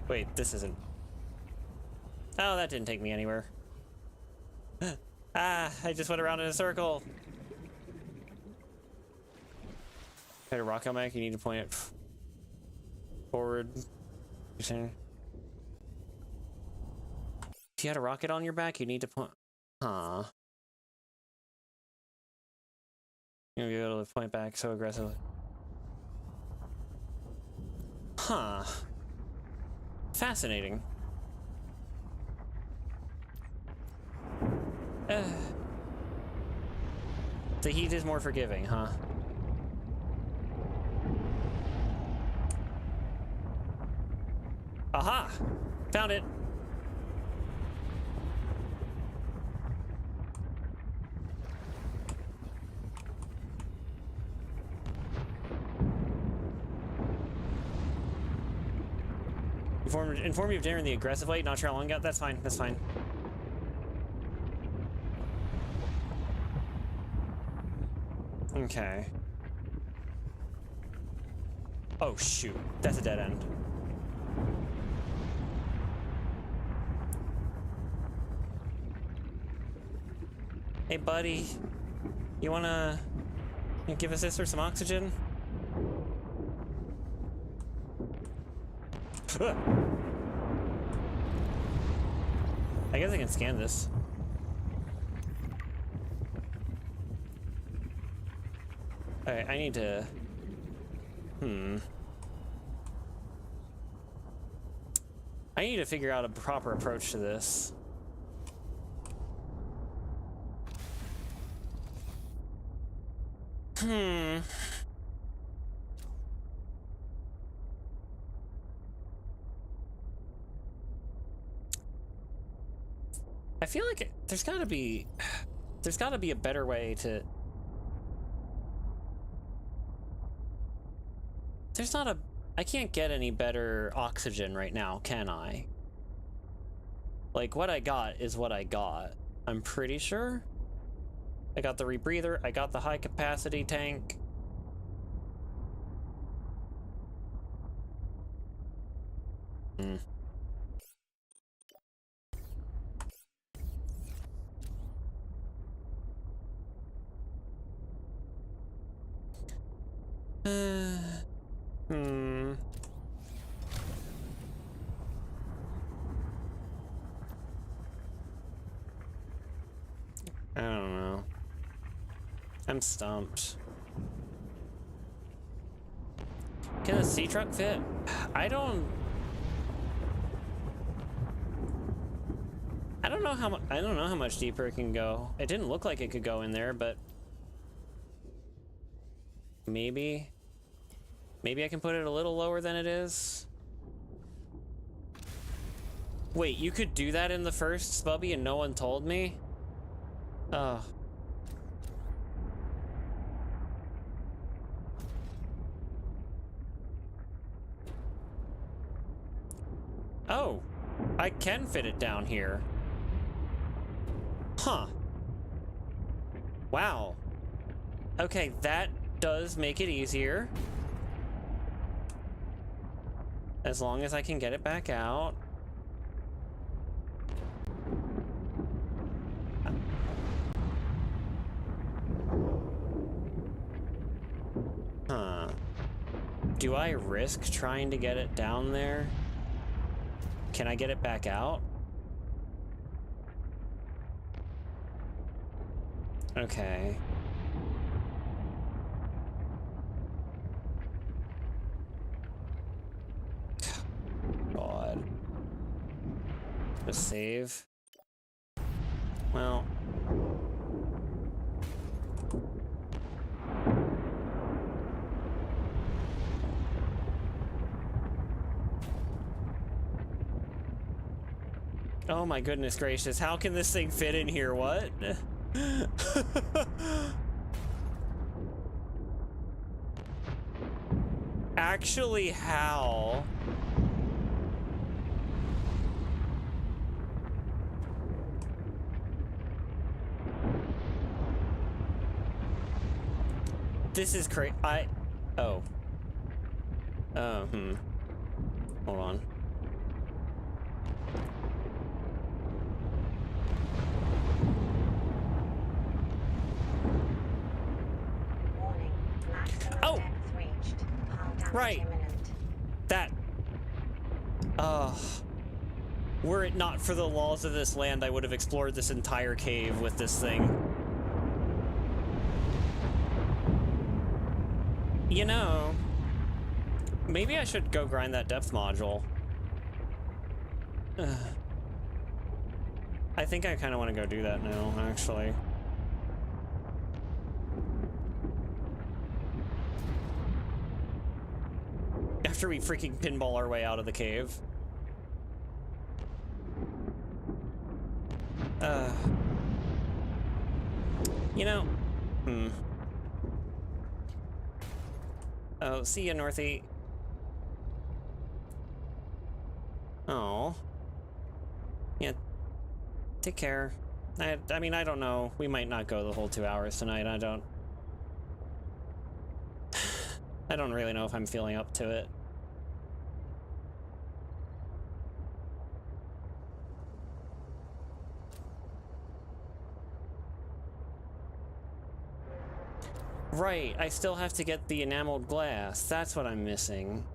Wait, this isn't... Oh, that didn't take me anywhere. Ah, I just went around in a circle. Had a rocket mic, you need to point it forward. You're saying... If you had a rocket on your back, you need to point... Huh. You'll be able to point back so aggressively. Huh. Fascinating. The heat is more forgiving, huh? Aha! Found it! Inform me of dinner in the aggressive way, not sure how long ago. That's fine, that's fine. Okay. Oh shoot, that's a dead end. Hey buddy, you wanna give us this or some oxygen? I guess I can scan this. Alright, I need to... I need to figure out a proper approach to this. I feel like there's gotta be... There's got to be a better way to... There's not a... I can't get any better oxygen right now, can I? Like, what I got is what I got. I'm pretty sure. I got the rebreather, I got the high capacity tank. Hmm. Hmm. I don't know. I'm stumped. Can the sea truck fit? I don't know how much. I don't know how much deeper it can go. It didn't look like it could go in there, but maybe I can put it a little lower than it is. Wait, you could do that in the first Spubby and no one told me? Oh. Oh, I can fit it down here. Huh. Wow. Okay, that does make it easier. As long as I can get it back out. Huh. Do I risk trying to get it down there? Can I get it back out? Okay. God. Just save. Well. Oh my goodness gracious, how can this thing fit in here? What? Actually, how? This is crazy. Oh. Hold on. Warning, maximum Oh! depth reached. Hull damage Right. imminent. That. Were it not for the laws of this land, I would have explored this entire cave with this thing. You know, maybe I should go grind that depth module. I think I kind of want to go do that now, actually. After we freaking pinball our way out of the cave. You know, Oh, see ya, Northie. Oh. Yeah. Take care. I mean, I don't know. We might not go the whole 2 hours tonight. I don't really know if I'm feeling up to it. Right, I still have to get the enameled glass. That's what I'm missing.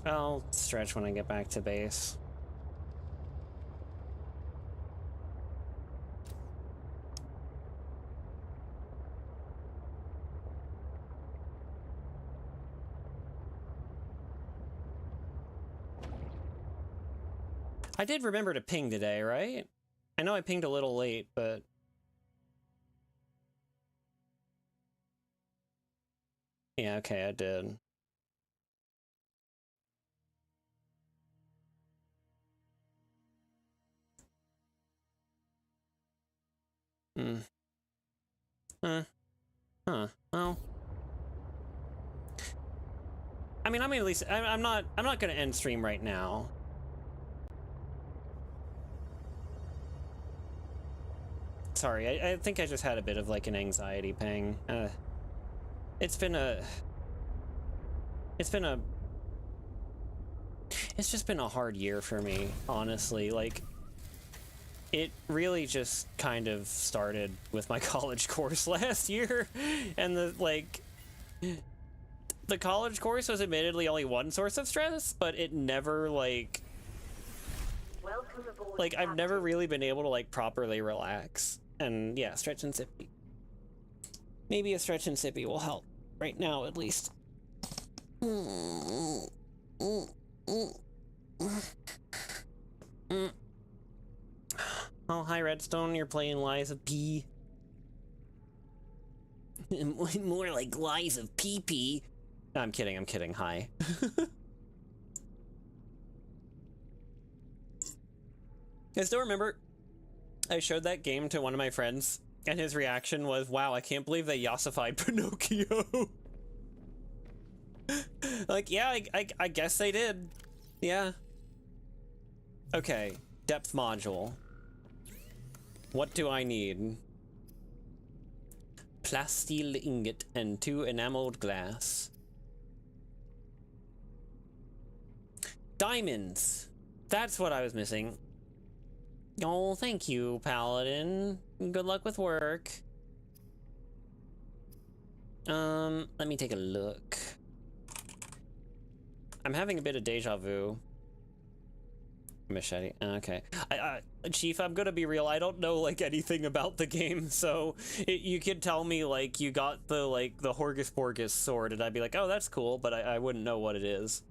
I'll stretch when I get back to base. I did remember to ping today, right? I know I pinged a little late, but... Yeah, okay, I did. Hmm. Huh. Well. I mean, at least I'm not gonna end stream right now. Sorry, I think I just had a bit of like an anxiety pang. It's just been a hard year for me, honestly. Like, it really just kind of started with my college course last year, and the college course was admittedly only one source of stress, but it never Welcome aboard, like I've never Captain. really been able to like properly relax. And yeah, stretch and sippy. Maybe a stretch and sippy will help right now, at least. Oh, hi Redstone, you're playing Lies of P. More like Lies of PP. No, I'm kidding, hi. I still remember I showed that game to one of my friends, and his reaction was, wow, I can't believe they yassified Pinocchio. Like, yeah, I guess they did. Yeah. Okay, depth module. What do I need? Plasteel ingot and 2 enameled glass. Diamonds! That's what I was missing. Oh, thank you, Paladin. Good luck with work. Let me take a look. I'm having a bit of deja vu. Machete. Okay. Chief, I'm gonna be real. I don't know like anything about the game, so you could tell me like you got the Horgus Porgus sword, and I'd be like, oh, that's cool, but I wouldn't know what it is.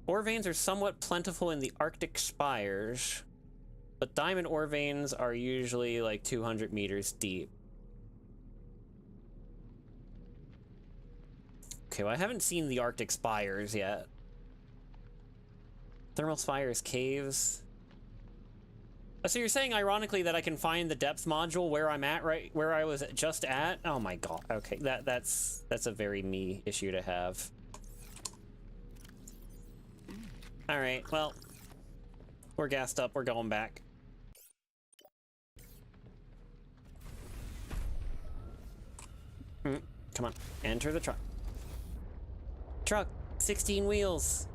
Ore veins are somewhat plentiful in the Arctic spires, but diamond ore veins are usually like 200 meters deep. Okay, well, I haven't seen the Arctic spires yet. Thermal spires, caves. Oh, so you're saying, ironically, that I can find the depth module where I'm at, right where I was just at? Oh my god. Okay, that's a very me issue to have. All right, well, we're gassed up. We're going back. Come on, enter the truck. Truck, 16 wheels.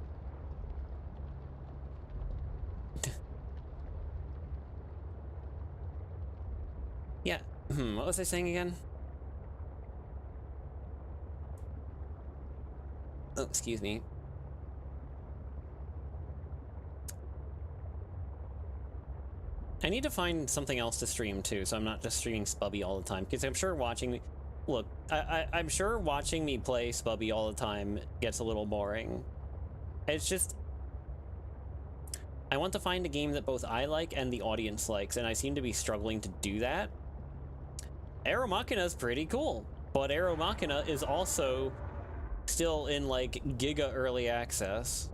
Yeah. What was I saying again? Oh, excuse me. I need to find something else to stream too, so I'm not just streaming Spubby all the time. Because I'm sure watching me... Look, I'm sure watching me play Spubby all the time gets a little boring. It's just... I want to find a game that both I like and the audience likes, and I seem to be struggling to do that. Aero Machina is pretty cool, but Aero Machina is also still in, like, giga early access.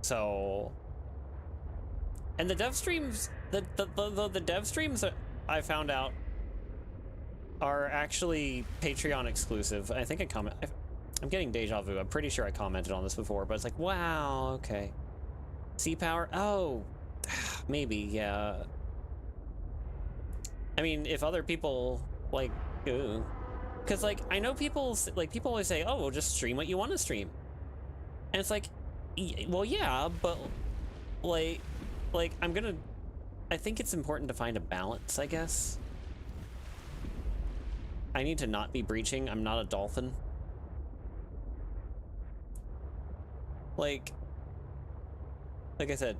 So... And the dev streams... The dev streams that I found out are actually Patreon exclusive. I think I'm getting deja vu. I'm pretty sure I commented on this before, but it's like, wow, okay. Sea power? Oh, maybe, yeah. I mean, if other people, like, ooh. Because, like, I know people always say, oh, well, just stream what you want to stream. And it's like, well, yeah, but, like, I think it's important to find a balance, I guess. I need to not be breaching. I'm not a dolphin. Like I said,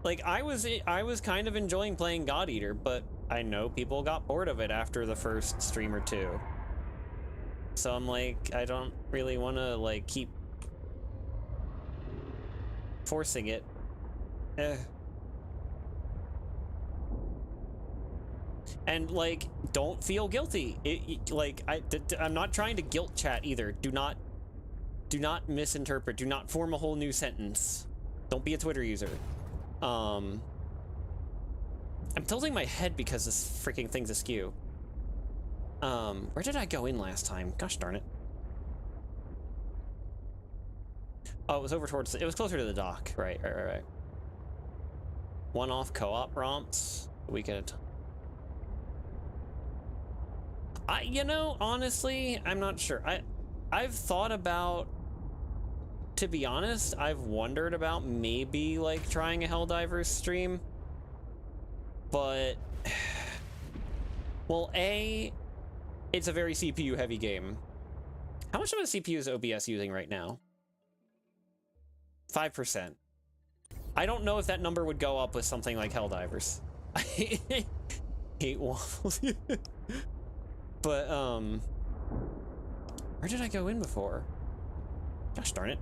like, I was kind of enjoying playing God Eater, but I know people got bored of it after the first stream or two. So I'm like, I don't really want to, like, keep forcing it. And, like, don't feel guilty. I'm not trying to guilt chat either. Do not misinterpret. Do not form a whole new sentence. Don't be a Twitter user. I'm tilting my head because this freaking thing's askew. Where did I go in last time? Gosh darn it. Oh, it was over towards, it was closer to the dock. Right. One-off co-op romps. We could... you know, honestly, I'm not sure. I've thought about, to be honest, I've wondered about maybe, like, trying a Helldivers stream. But... Well, A, it's a very CPU-heavy game. How much of a CPU is OBS using right now? 5%. I don't know if that number would go up with something like Helldivers. I hate waffles. But, where did I go in before? Gosh darn it.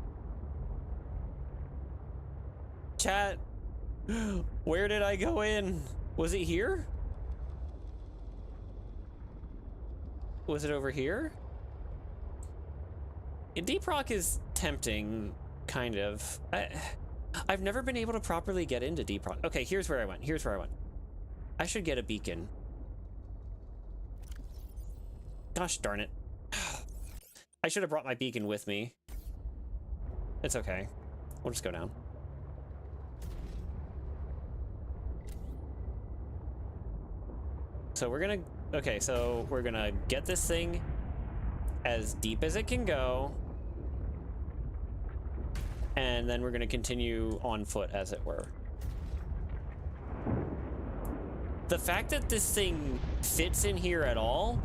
Chat, where did I go in? Was it here? Was it over here? Deep Rock is tempting, kind of. I've never been able to properly get into Deep Rock. Okay, here's where I went. I should get a beacon. Gosh darn it. I should have brought my beacon with me. It's okay. We'll just go down. So we're gonna... Okay, so we're gonna get this thing as deep as it can go. And then we're gonna continue on foot, as it were. The fact that this thing fits in here at all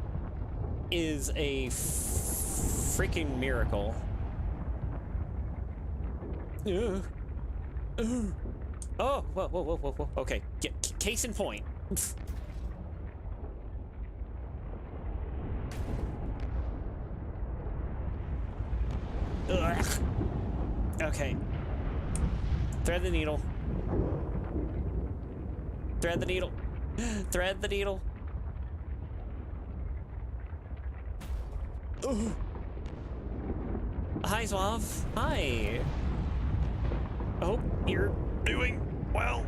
is a freaking miracle. Oh, whoa. Okay, case in point. Ugh. Okay. Thread the needle. Thread the needle. Thread the needle. Ooh. Hi, Suave. Hi. I hope you're doing well.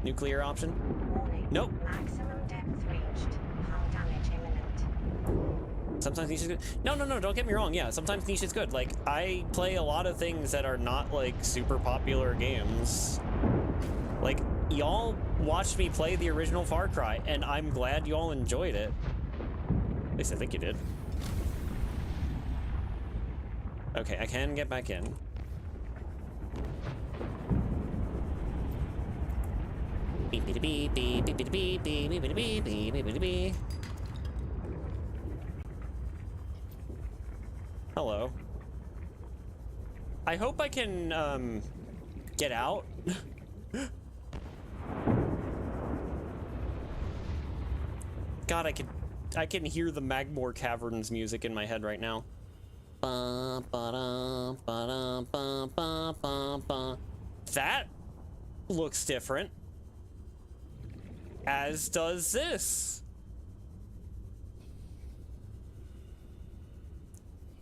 Nuclear option? Warning. Nope. Maximum depth reached. Hull damage imminent. Sometimes niche is good. No, don't get me wrong. Yeah, sometimes niche is good. Like, I play a lot of things that are not, like, super popular games. Like, y'all watched me play the original Far Cry, and I'm glad y'all enjoyed it. At least I think you did. Okay, I can get back in. Hello. I hope I can, get out. God, I can hear the Magmore Caverns music in my head right now. That looks different. As does this.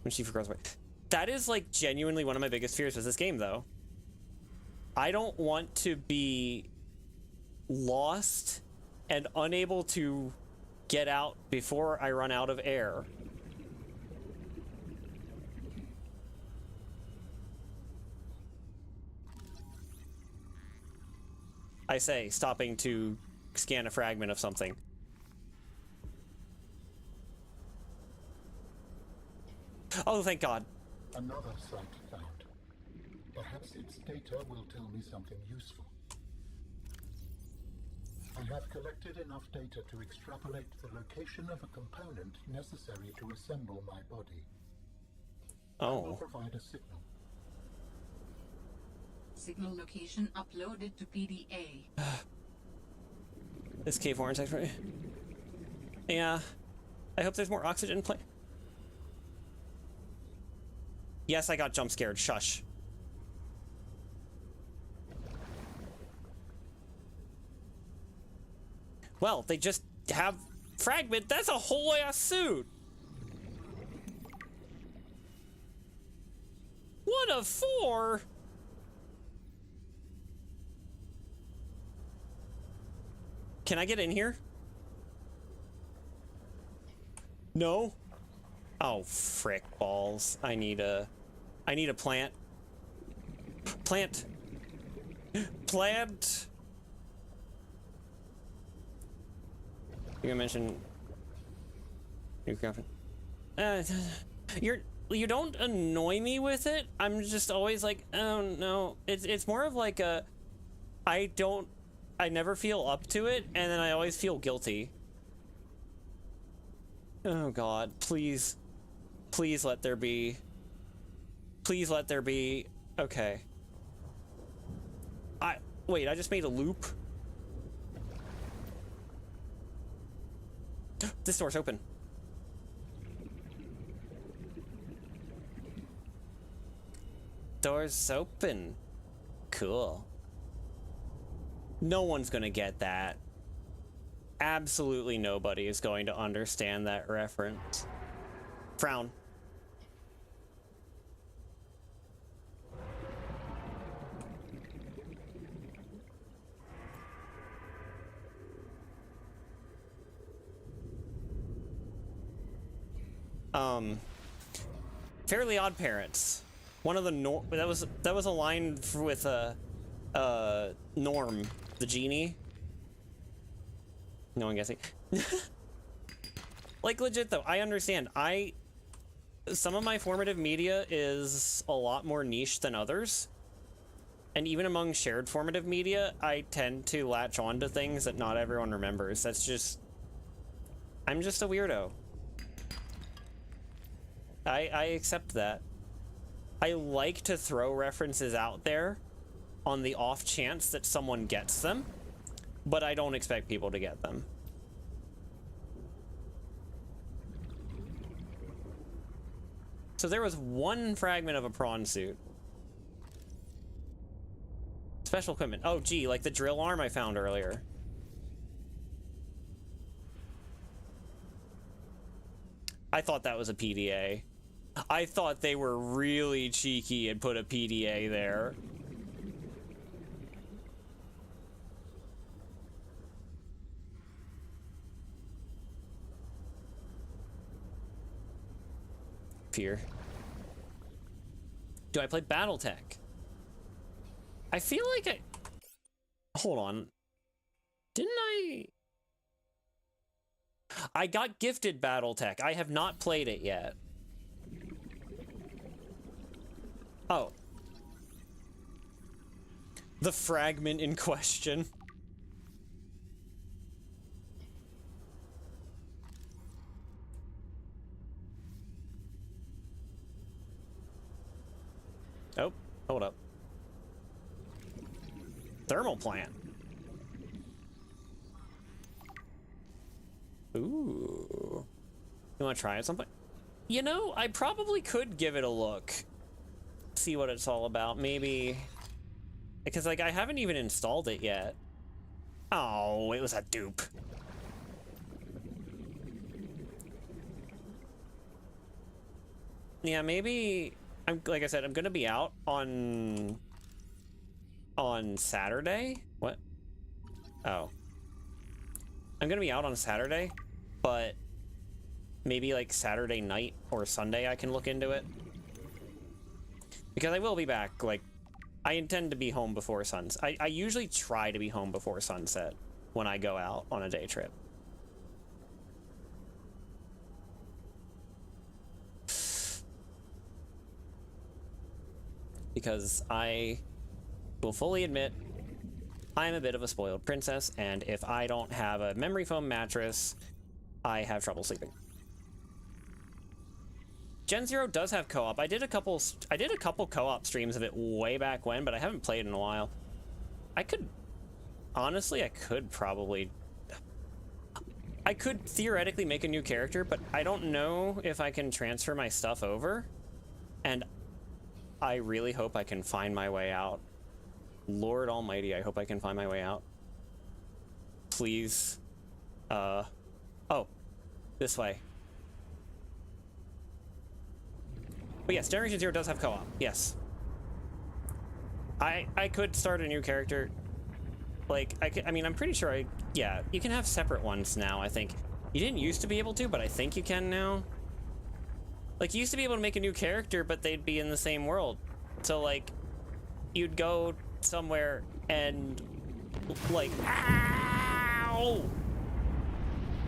When she forgets away. That is like genuinely one of my biggest fears with this game, though. I don't want to be lost and unable to get out before I run out of air. I say, stopping to scan a fragment of something. Oh, thank God. Another site found. Perhaps its data will tell me something useful. I have collected enough data to extrapolate the location of a component necessary to assemble my body. I will provide a signal. Signal location uploaded to PDA. This cave orange X-ray. Yeah. I hope there's more oxygen play. Yes, I got jump scared. Shush. Well, they just have fragment. That's a whole ass suit. 1 of 4. Can I get in here? No? Oh, frick balls. I need a plant. Plant. Plant. You gonna mention new girlfriend? You don't annoy me with it. I'm just always like, oh no. It's more of like a, I never feel up to it, and then I always feel guilty. Oh god, please. Please let there be. Please let there be. Okay. Wait, I just made a loop? This door's open. Door's open. Cool. No one's gonna get that. Absolutely nobody is going to understand that reference. Frown. Fairly Odd Parents. One of the that was a line with Norm, the genie. No one guessing. Like legit though, I understand. Some of my formative media is a lot more niche than others. And even among shared formative media, I tend to latch on to things that not everyone remembers. That's just, I'm just a weirdo. I accept that. I like to throw references out there on the off chance that someone gets them, but I don't expect people to get them. So there was one fragment of a prawn suit. Special equipment. Oh, gee, like the drill arm I found earlier. I thought that was a PDA. I thought they were really cheeky and put a PDA there. Fear. Do I play Battletech? I feel like hold on. Didn't I got gifted Battletech. I have not played it yet. Oh. The fragment in question. Oh, hold up. Thermal plant. Ooh. You want to try it sometime? You know, I probably could give it a look. See what it's all about. Maybe. Because, like, I haven't even installed it yet. Oh, it was a dupe. Yeah, maybe. Like I said, I'm gonna be out on Saturday. What? Oh. I'm gonna be out on Saturday, but maybe like Saturday night or Sunday I can look into it. Because I will be back, like, I intend to be home before sunset. I usually try to be home before sunset when I go out on a day trip. Because I will fully admit I'm a bit of a spoiled princess, and if I don't have a memory foam mattress, I have trouble sleeping. Gen Zero does have co-op. I did a couple co-op streams of it way back when, but I haven't played in a while. Honestly, I could theoretically make a new character, but I don't know if I can transfer my stuff over, and I really hope I can find my way out. Lord Almighty, I hope I can find my way out. Please. Oh. This way. But yes, Generation Zero does have co-op. Yes. I could start a new character. Like, I mean, I'm pretty sure yeah, you can have separate ones now, I think. You didn't used to be able to, but I think you can now. Like, you used to be able to make a new character, but they'd be in the same world. So, like, you'd go somewhere and, like, ow!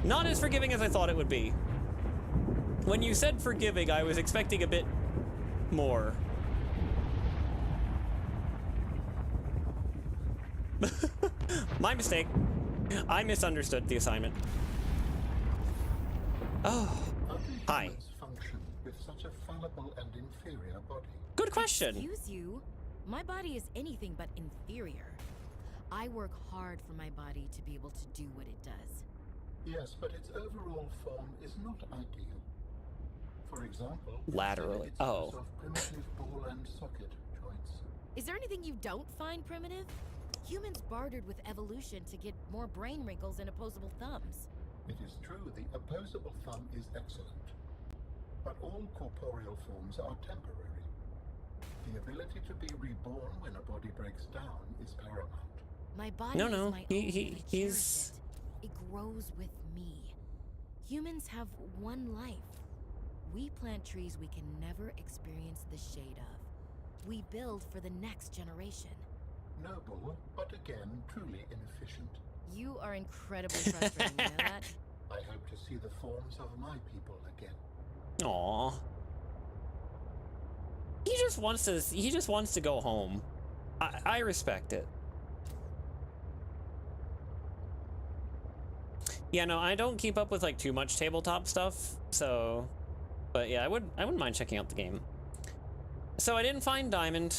Not as forgiving as I thought it would be. When you said forgiving, I was expecting a bit more. My mistake. I misunderstood the assignment. Oh, How do hi. humans function with such a fallible and inferior body? Good question. Excuse you. My body is anything but inferior. I work hard for my body to be able to do what it does. Yes, but its overall form is not ideal. For example, Laterally. It's Oh. of primitive ball and socket joints. Is there anything you don't find primitive? Humans bartered with evolution to get more brain wrinkles and opposable thumbs. It is true the opposable thumb is excellent, but all corporeal forms are temporary. The ability to be reborn when a body breaks down is paramount. My body No, is no, my he- own, he- and I he's- cherish it. It grows with me. Humans have one life. We plant trees we can never experience the shade of. We build for the next generation. Noble, but again, truly inefficient. You are incredibly frustrating, you know that? I hope to see the forms of my people again. Aw. He just wants to go home. I respect it. Yeah, no, I don't keep up with like too much tabletop stuff, so but yeah, I wouldn't mind checking out the game. So I didn't find Diamond.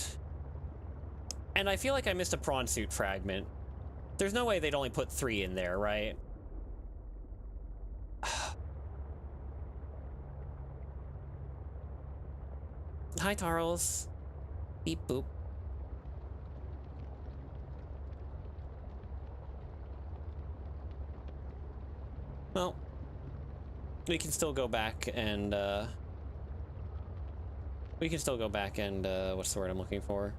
And I feel like I missed a prawn suit fragment. There's no way they'd only put 3 in there, right? Hi, Tarls. Beep boop. Well, we can still go back and, what's the word I'm looking for?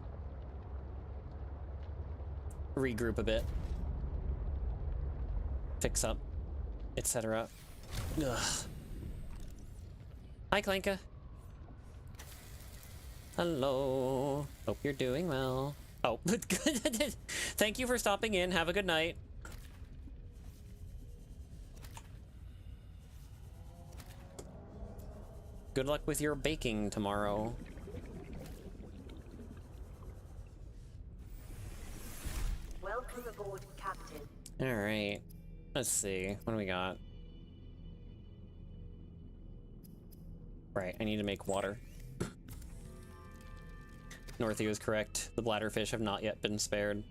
Regroup a bit. Fix up, etc. Ugh. Hi, Clanka. Hello. Hope you're doing well. Oh, thank you for stopping in. Have a good night. Good luck with your baking tomorrow. Welcome aboard, Captain. All right. Let's see. What do we got? Right, I need to make water. Northy was correct. The bladderfish have not yet been spared.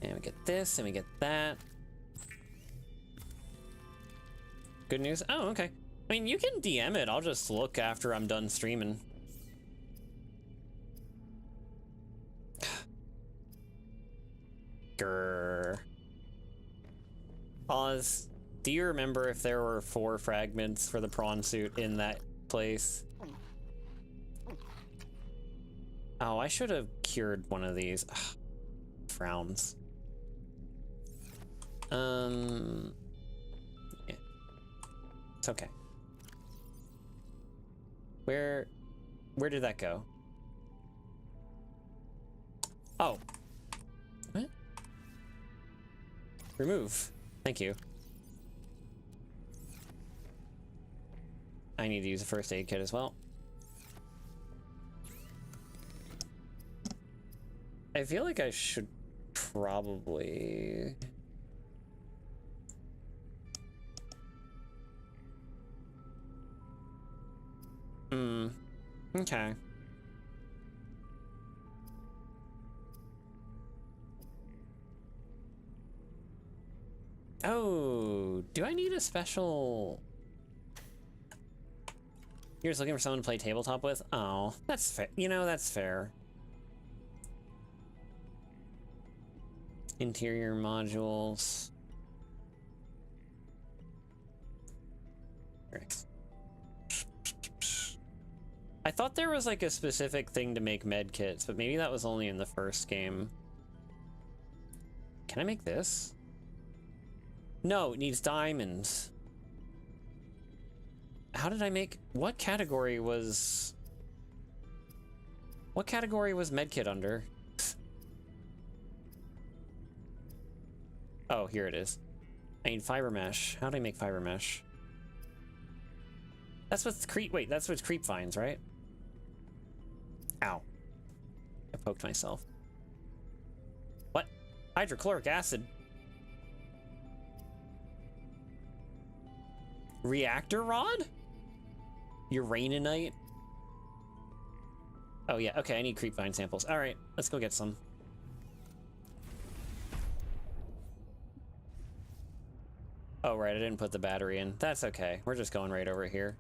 And we get this, and we get that. Good news? Oh, okay. I mean, you can DM it. I'll just look after I'm done streaming. Grrr. Oz, do you remember if there were 4 fragments for the prawn suit in that place? Oh, I should have cured one of these. Ugh. Frowns. Yeah. It's okay. Where did that go? Oh. What? Remove. Thank you. I need to use a first aid kit as well. I feel like I should probably... Okay. Oh, do I need a special... You're just looking for someone to play tabletop with? Oh, that's fair. You know, that's fair. Interior modules. I thought there was like a specific thing to make med kits, but maybe that was only in the first game. Can I make this? No, it needs diamonds. How did I make... What category was medkit under? Oh, here it is. I need fiber mesh. How do I make fiber mesh? That's what creep... Wait, that's what creep finds, right? Ow. I poked myself. What? Hydrochloric acid. Reactor rod? Uraninite? Oh yeah, okay, I need creep vine samples. Alright, let's go get some. Oh right, I didn't put the battery in. That's okay, we're just going right over here.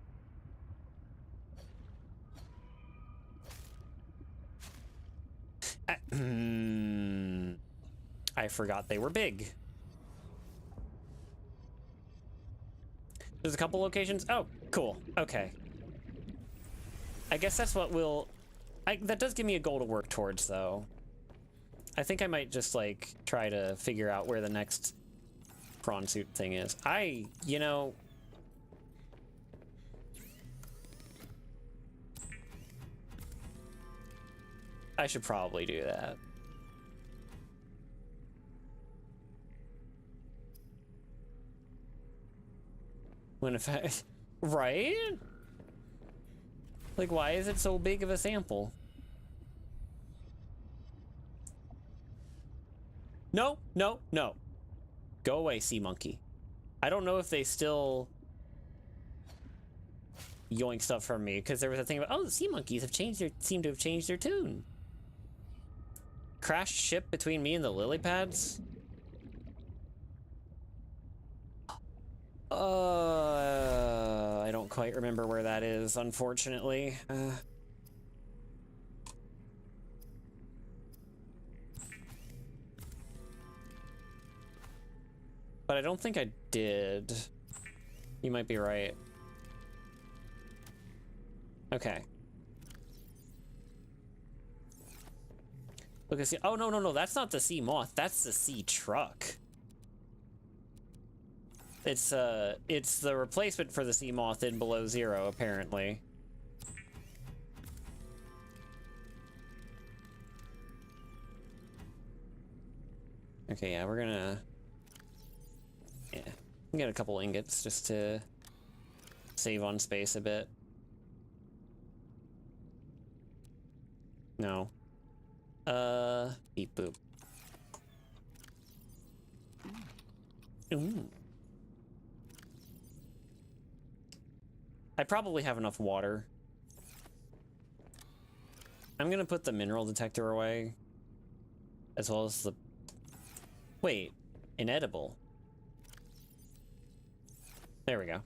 I forgot they were big. There's a couple locations. Oh, cool. Okay. I guess that's what we'll... that does give me a goal to work towards, though. I think I might just, like, try to figure out where the next prawn suit thing is. You know... I should probably do that. When if I... Right? Like, why is it so big of a sample? No, no, no. Go away, sea monkey. I don't know if they still yoink stuff from me, because there was a thing about, oh, the sea monkeys have seem to have changed their tune. Crashed ship between me and the lily pads? I don't quite remember where that is, unfortunately. But I don't think I did. You might be right. Okay. Look at sea. Oh, no, no, no. That's not the sea moth. That's the sea truck. It's the replacement for the sea moth in Below Zero, apparently. Okay, yeah, we're gonna... Yeah, get a couple ingots just to save on space a bit. No. Beep boop. Ooh. I probably have enough water. I'm gonna put the mineral detector away, as well as the... Wait, inedible. There we go.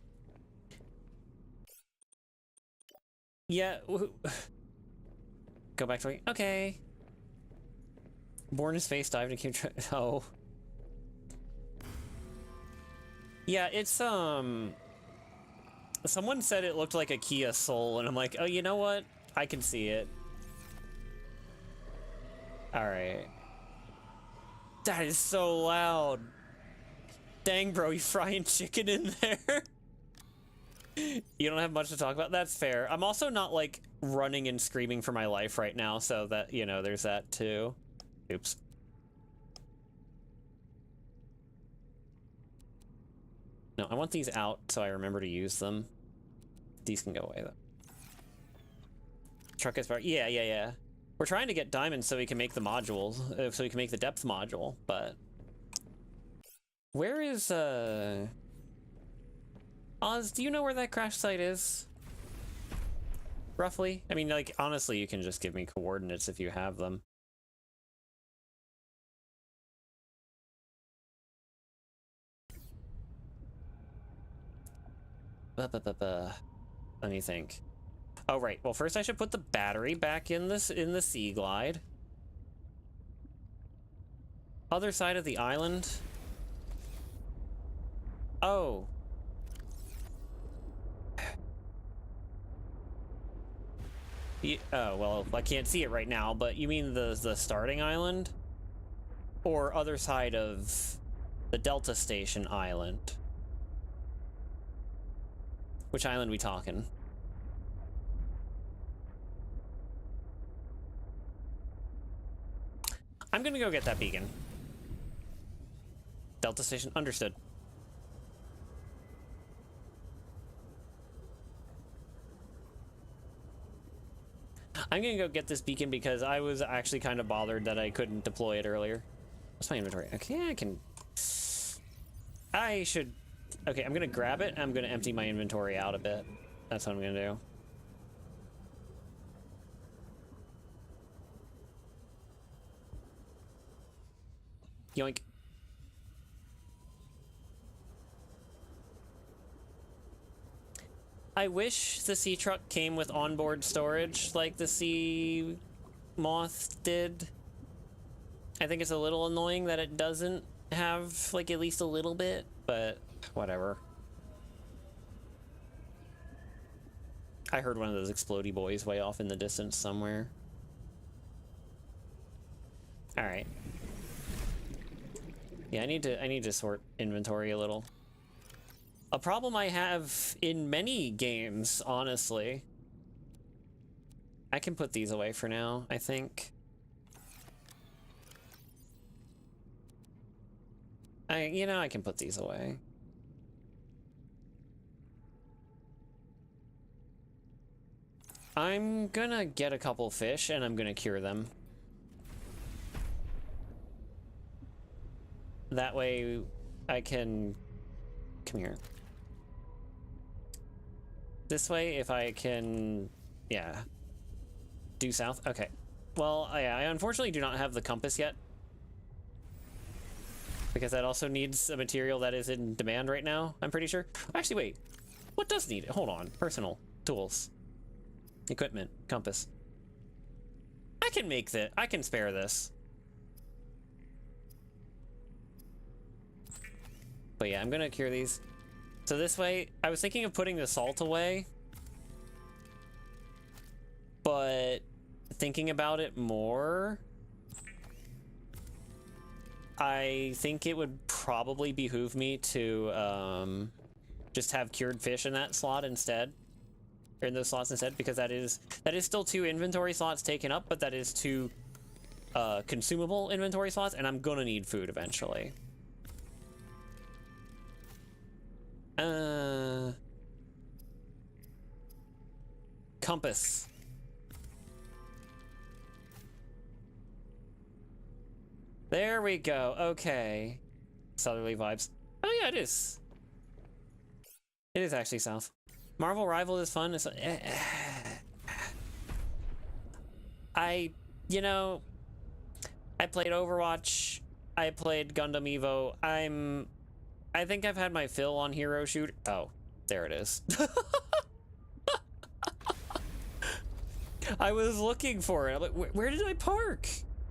Yeah, go back to... Okay. Born his face, dived and came... Oh. Yeah, it's, someone said it looked like a Kia Soul, and I'm like, oh, you know what? I can see it. Alright. That is so loud. Dang, bro, you frying chicken in there? You don't have much to talk about? That's fair. I'm also not, like, running and screaming for my life right now, so that, you know, there's that, too. Oops. No, I want these out so I remember to use them. These can go away, though. Truck is far. Yeah, yeah, yeah. We're trying to get diamonds so we can make the modules, so we can make the depth module, but... Where is, Oz, do you know where that crash site is? Roughly? I mean, like, honestly, you can just give me coordinates if you have them. Let me think. Oh, right. Well, first I should put the battery back in this in the Sea Glide. Other side of the island. Oh. Oh, well, I can't see it right now, but you mean the starting island? Or other side of the Delta Station island? Which island we talking? I'm gonna go get that beacon. Delta Station, understood. I'm gonna go get this beacon because I was actually kind of bothered that I couldn't deploy it earlier. What's my inventory? Okay, I should... Okay, I'm gonna grab it. I'm gonna empty my inventory out a bit. That's what I'm gonna do. Yoink. I wish the sea truck came with onboard storage like the sea moth did. I think it's a little annoying that it doesn't have like at least a little bit, but whatever. I heard one of those explodey boys way off in the distance somewhere. All right. Yeah, I need to sort inventory a little. A problem I have in many games, honestly. I can put these away for now, I think. I can put these away. I'm gonna get a couple fish and I'm gonna cure them. That way I can... Come here. This way, if I can... Yeah. Due south? Okay. Well, I unfortunately do not have the compass yet. Because that also needs a material that is in demand right now, I'm pretty sure. Actually, wait. What does need it? Hold on. Personal. Tools. Equipment. Compass. I can make that. I can spare this. But yeah, I'm gonna cure these. So this way, I was thinking of putting the salt away. But thinking about it more, I think it would probably behoove me to just have cured fish in that slot instead. Or in those slots instead, because that is still 2 inventory slots taken up, but that is 2 consumable inventory slots, and I'm gonna need food eventually. Compass. There we go. Okay. Southerly vibes. Oh yeah, it is. It is actually south. Marvel Rival is fun. It's, I played Overwatch. I played Gundam Evo. I think I've had my fill on hero shooter. Oh, there it is. I was looking for it. I'm like, where did I park?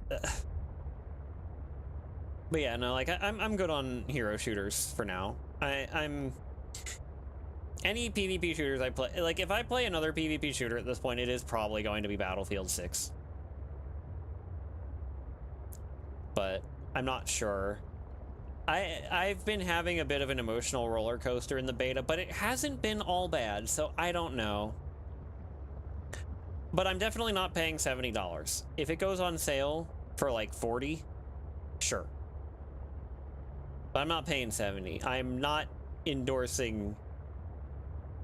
But yeah, no, like I'm good on hero shooters for now. I'm any PvP shooters I play. Like if I play another PvP shooter at this point, it is probably going to be Battlefield 6. But I'm not sure. I've been having a bit of an emotional roller coaster in the beta, but it hasn't been all bad, so I don't know. But I'm definitely not paying $70. If it goes on sale for like 40, sure. But I'm not paying 70. I'm not endorsing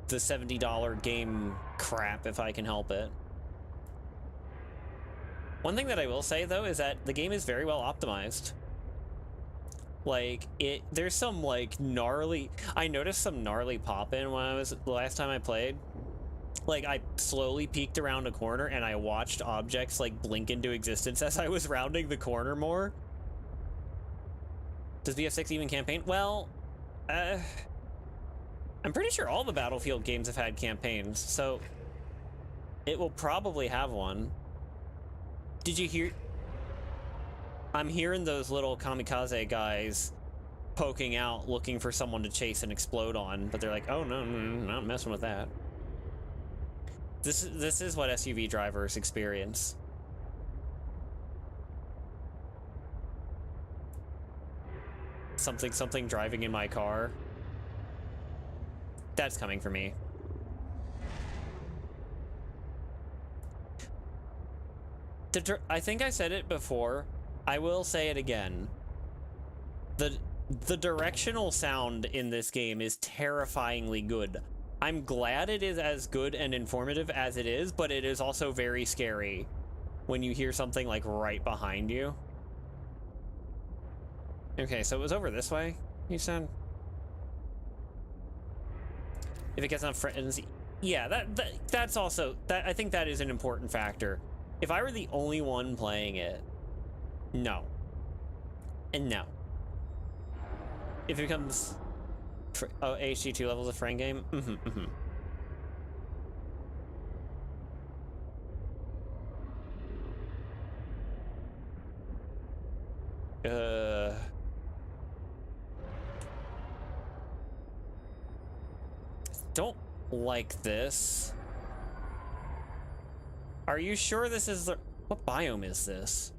the $70 game crap if I can help it. One thing that I will say though is that the game is very well optimized. Like there's some like gnarly, I noticed some gnarly pop-in when the last time I played. Like I slowly peeked around a corner and I watched objects like blink into existence as I was rounding the corner more. Does BF6 even campaign? Well, I'm pretty sure all the Battlefield games have had campaigns, so it will probably have one. Did you hear? I'm hearing those little kamikaze guys poking out, looking for someone to chase and explode on, but they're like, oh, no, not messing with that. This is what SUV drivers experience. Something driving in my car. That's coming for me. I think I said it before. I will say it again. The directional sound in this game is terrifyingly good. I'm glad it is as good and informative as it is, but it is also very scary when you hear something like right behind you. Okay, so it was over this way, you said? If it gets enough friends, yeah, that's also, I think that is an important factor. If I were the only one playing it, no. And no. If it becomes, HD2 levels of friend game, Don't like this. Are you sure this is the... What biome is this?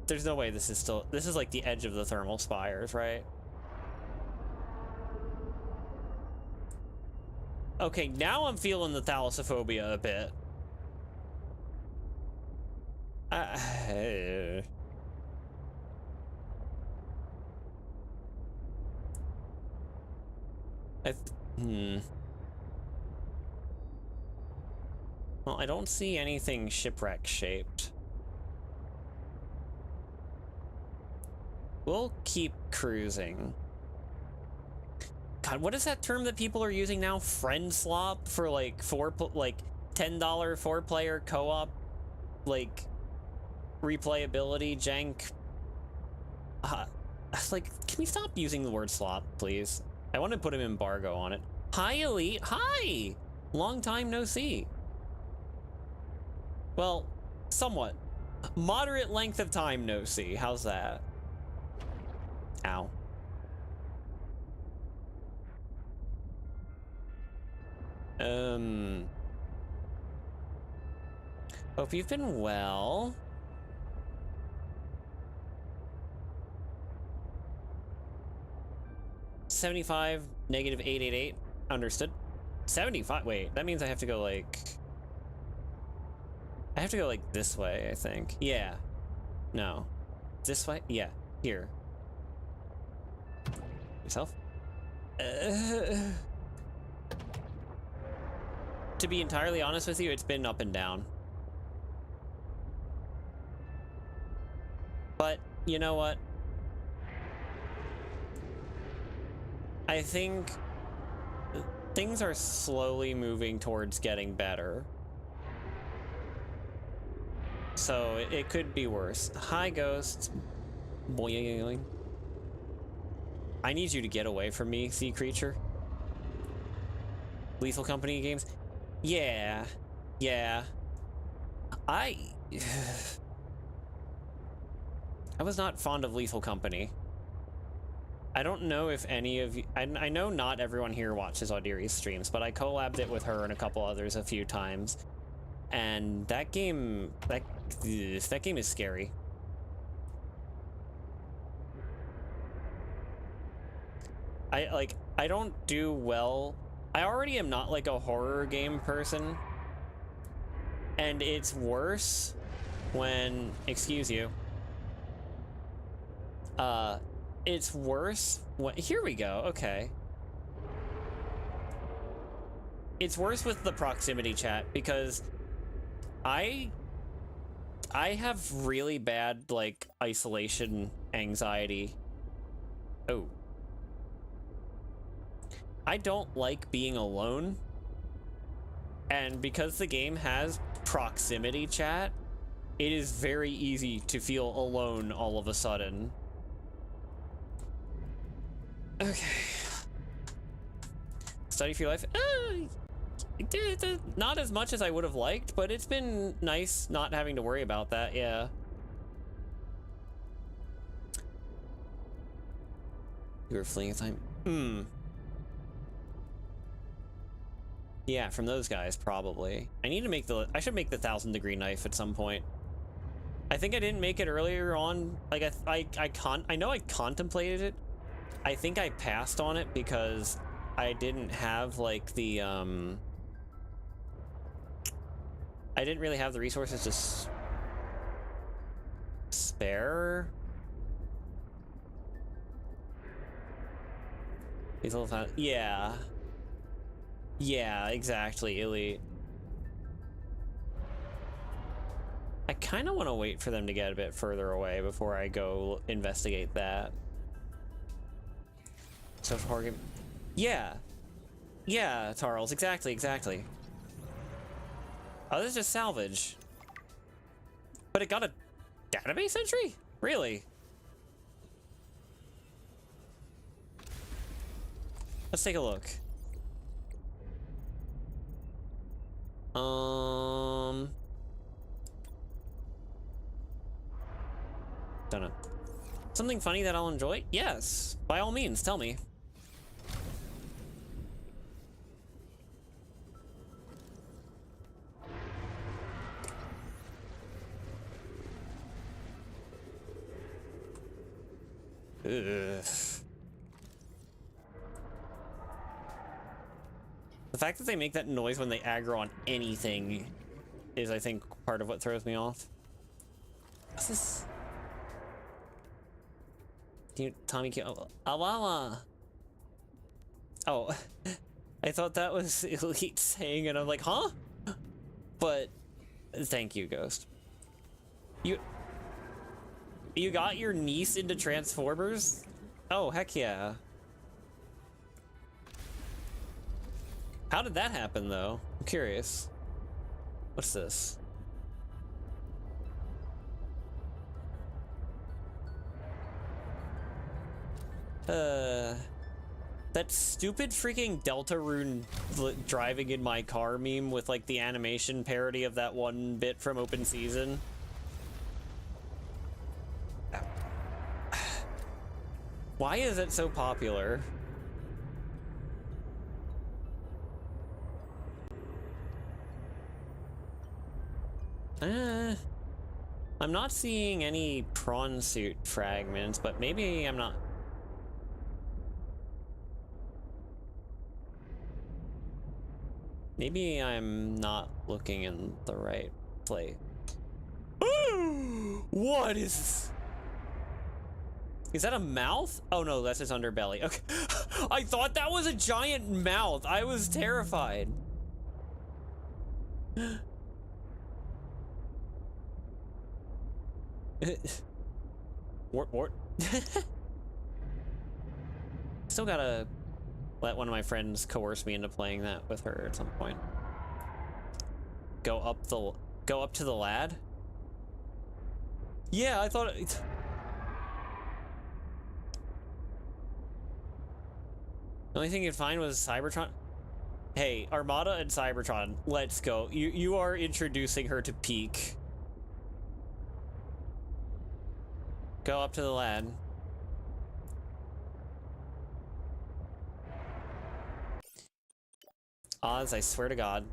There's no way this is still... This is like the edge of the thermal spires, right? Okay, now I'm feeling the thalassophobia a bit. Well, I don't see anything shipwreck shaped. We'll keep cruising. God, what is that term that people are using now? Friend slop for like $10 4-player co-op, like replayability jank. Like, can we stop using the word slop, please? I want to put an embargo on it. Hi, Elite. Hi! Long time no see. Well, somewhat. Moderate length of time no see. How's that? Ow. Hope you've been well. -75, -888. Understood. 75. Wait, that means I have to go like... I have to go like this way, I think. Yeah. No. This way? Yeah. Here. Yourself? To be entirely honest with you, it's been up and down. But, you know what? I think things are slowly moving towards getting better. So it could be worse. Hi, ghosts. Boing. I need you to get away from me, sea creature. Lethal Company games? Yeah. Yeah. I was not fond of Lethal Company. I don't know if any of you... I know not everyone here watches Audiri's streams, but I collabed it with her and a couple others a few times. And that game... That game is scary. I don't do well... I already am not like a horror game person. And it's worse when... Excuse you. It's worse when... Here we go, okay. It's worse with the proximity chat because I have really bad, like, isolation anxiety. Oh. I don't like being alone. And because the game has proximity chat, it is very easy to feel alone all of a sudden. Okay. Study for your life? Not as much as I would have liked, but it's been nice not having to worry about that, yeah. You were fleeing time? Yeah, from those guys, probably. I need to make the... I should make the 1,000-degree knife at some point. I think I didn't make it earlier on. Like, I know I contemplated it. I think I passed on it because I didn't have, like, the, I didn't really have the resources to spare. These little yeah. Yeah, exactly, Elite. I kind of want to wait for them to get a bit further away before I go investigate that. So far, yeah. Yeah, Tarls, exactly. Oh, this is just salvage. But it got a database entry? Really? Let's take a look. Don't know. Something funny that I'll enjoy? Yes, by all means, tell me. Ugh. The fact that they make that noise when they aggro on anything is, I think, part of what throws me off. What's this? Tommy Q. Awala. Oh, I thought that was Elite saying, and I'm like, huh? But thank you, Ghost. You got your niece into Transformers? Oh, heck yeah. How did that happen, though? I'm curious. What's this? That stupid freaking Deltarune driving in my car meme with, like, the animation parody of that one bit from Open Season. Why is it so popular? I'm not seeing any prawn suit fragments, but maybe I'm not. Maybe I'm not looking in the right place. What is this? Is that a mouth? Oh no, that's his underbelly. Okay. I thought that was a giant mouth. I was terrified. Wart. Still gotta let one of my friends coerce me into playing that with her at some point. Go up to the lad? Yeah, I thought it... The only thing you'd find was Cybertron. Hey, Armada and Cybertron, let's go. You are introducing her to Peak. Go up to the lad. Oz, I swear to God.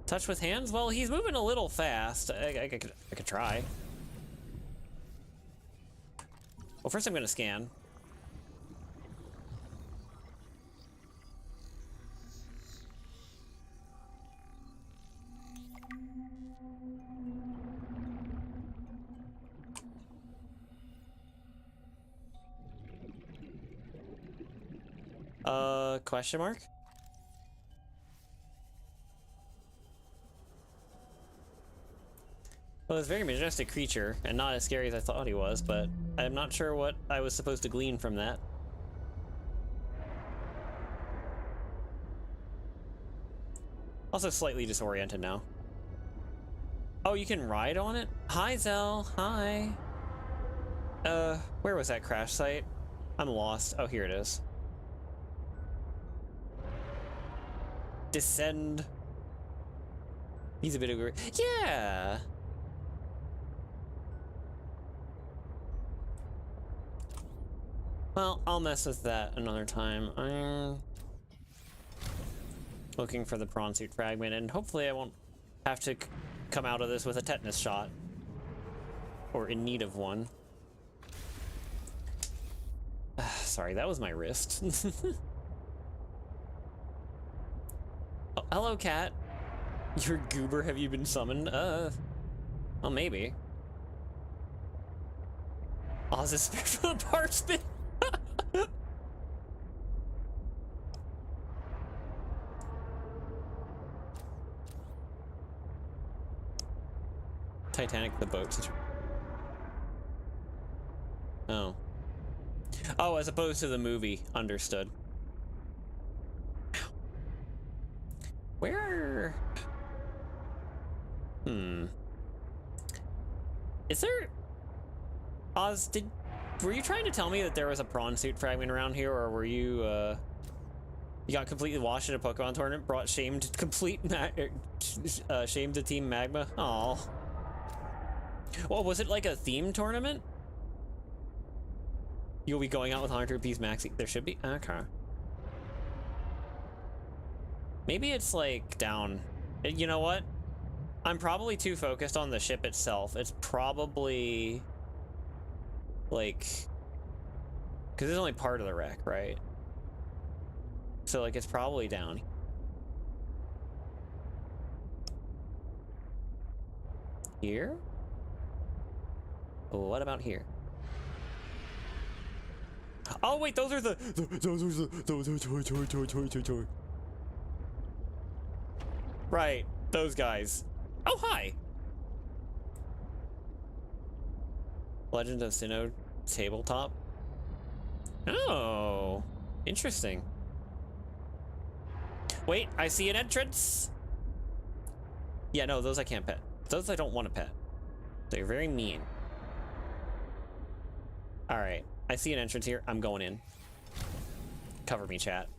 Touch with hands? Well, he's moving a little fast. I could try. Well, first I'm gonna scan. Question mark? Well, it's a very majestic creature, and not as scary as I thought he was, but I'm not sure what I was supposed to glean from that. Also slightly disoriented now. Oh, you can ride on it? Hi, Zell. Hi. Where was that crash site? I'm lost. Oh, here it is. Descend. He's a bit of a... Yeah! Well, I'll mess with that another time. I'm looking for the prawn suit fragment, and hopefully I won't have to come out of this with a tetanus shot. Or in need of one. Sorry, that was my wrist. Oh, hello, cat. You're goober, have you been summoned? Well, maybe. Oz is spared from the parchment. Titanic, the boat situation. Oh. Oh, as opposed to the movie. Understood. Where? Is there... Oz, were you trying to tell me that there was a prawn suit fragment around here, or were you, you got completely washed in a Pokemon tournament, brought shame to shame to Team Magma? Aw. Well, was it like a theme tournament? You'll be going out with 100 piece maxi. There should be. Okay. Maybe it's like down. You know what? I'm probably too focused on the ship itself. It's probably like, because it's only part of the wreck, right? So like it's probably down here. What about here? Oh wait, those are toy. Right, those guys. Oh hi. Legend of Sinnoh tabletop. Oh, interesting. Wait, I see an entrance. Yeah, no, those I can't pet. Those I don't want to pet. They're very mean. All right, I see an entrance here. I'm going in. Cover me, chat.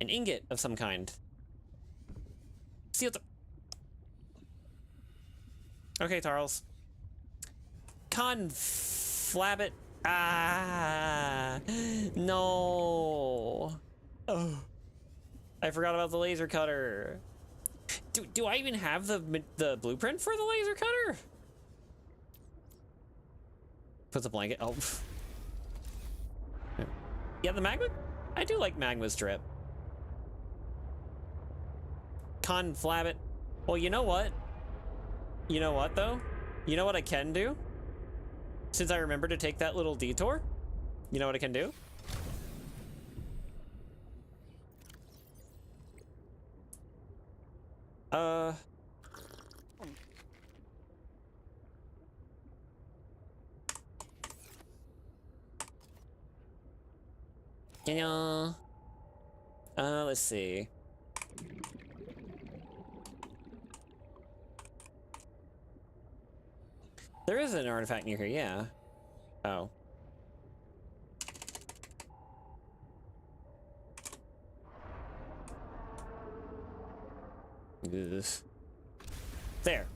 An ingot of some kind. See what the... Okay, Tarls. Conflabbit. Ah, no. Oh, I forgot about the laser cutter. Do I even have the blueprint for the laser cutter? Put the blanket. Oh. Yeah, the magma. I do like magma's drip. Conflabbit. Well, you know what? You know what, though? You know what I can do? Since I remember to take that little detour? You know what I can do? Yeah. Let's see. There is an artifact near here, yeah. Oh. Ugh. There.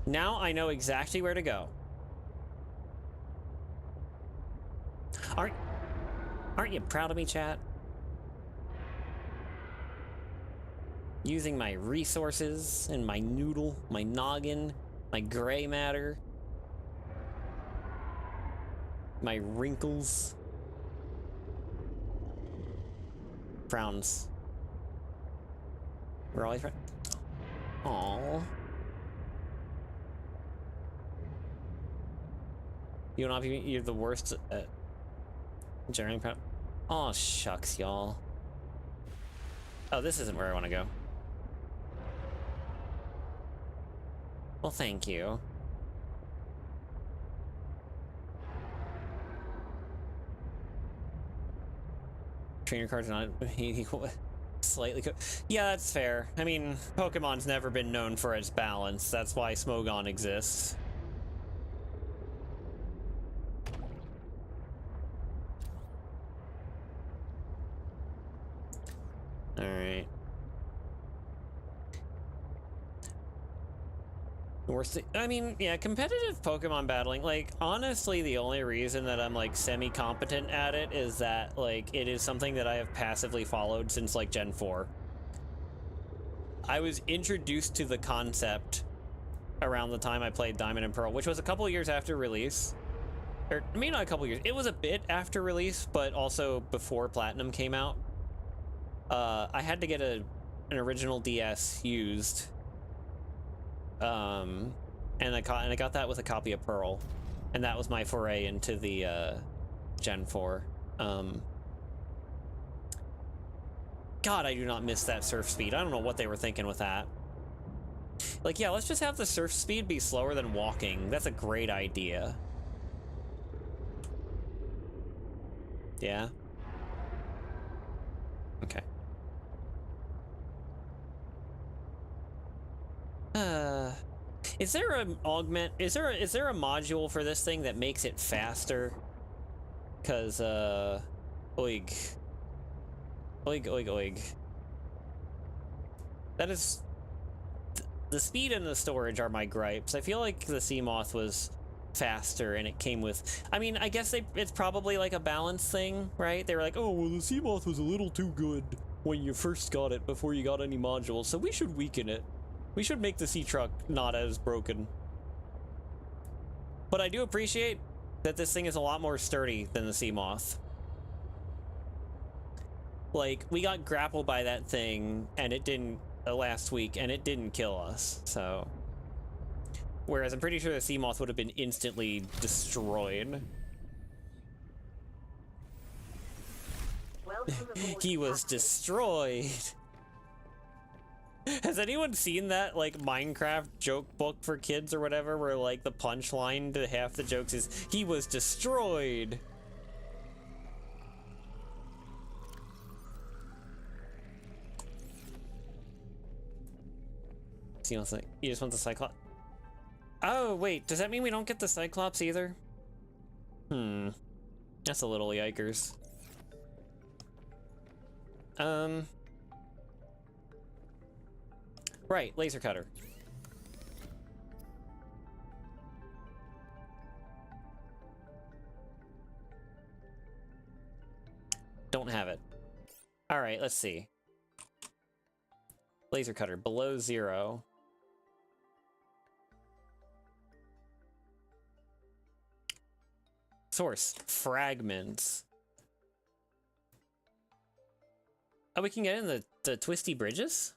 Now I know exactly where to go. Aren't you proud of me, chat? Using my resources and my noodle, my noggin, my gray matter, my wrinkles, frowns. We're always friends. Aww. You don't have even, you're the worst at generating power. Aw, shucks, y'all. Oh, this isn't where I want to go. Well, thank you. Trainer cards not equal. Slightly. Yeah, that's fair. I mean, Pokemon's never been known for its balance. That's why Smogon exists. Alright. I mean, yeah, competitive Pokemon battling, like, honestly, the only reason that I'm, like, semi-competent at it is that, like, it is something that I have passively followed since, like, Gen 4. I was introduced to the concept around the time I played Diamond and Pearl, which was a couple years after release. Or, maybe not a couple years. It was a bit after release, but also before Platinum came out. I had to get an original DS used. And I got that with a copy of Pearl, and that was my foray into the Gen 4. God, I do not miss that surf speed. I don't know what they were thinking with that. Like, yeah, let's just have the surf speed be slower than walking. That's a great idea. Yeah. Okay. Is there an augment? Is there a module for this thing that makes it faster? Cause oig, oig. That is the speed and the storage are my gripes. I feel like the Seamoth was faster and it came with, I mean, I guess it's probably like a balance thing, right? They were like, oh, well, the Seamoth was a little too good when you first got it before you got any modules, so we should weaken it. We should make the Sea Truck not as broken. But I do appreciate that this thing is a lot more sturdy than the Seamoth. Like, we got grappled by that thing, and it didn't, last week, and it didn't kill us, so. Whereas I'm pretty sure the Seamoth would have been instantly destroyed. Welcome aboard, He was Captain. destroyed. Has anyone seen that, like, Minecraft joke book for kids or whatever, where, like, the punchline to half the jokes is, he was destroyed? You just want the Cyclops? Oh, wait, does that mean we don't get the Cyclops either? That's a little yikers. Right, laser cutter. Don't have it. All right, let's see. Laser cutter, below 0. Source, fragments. Oh, we can get in the twisty bridges?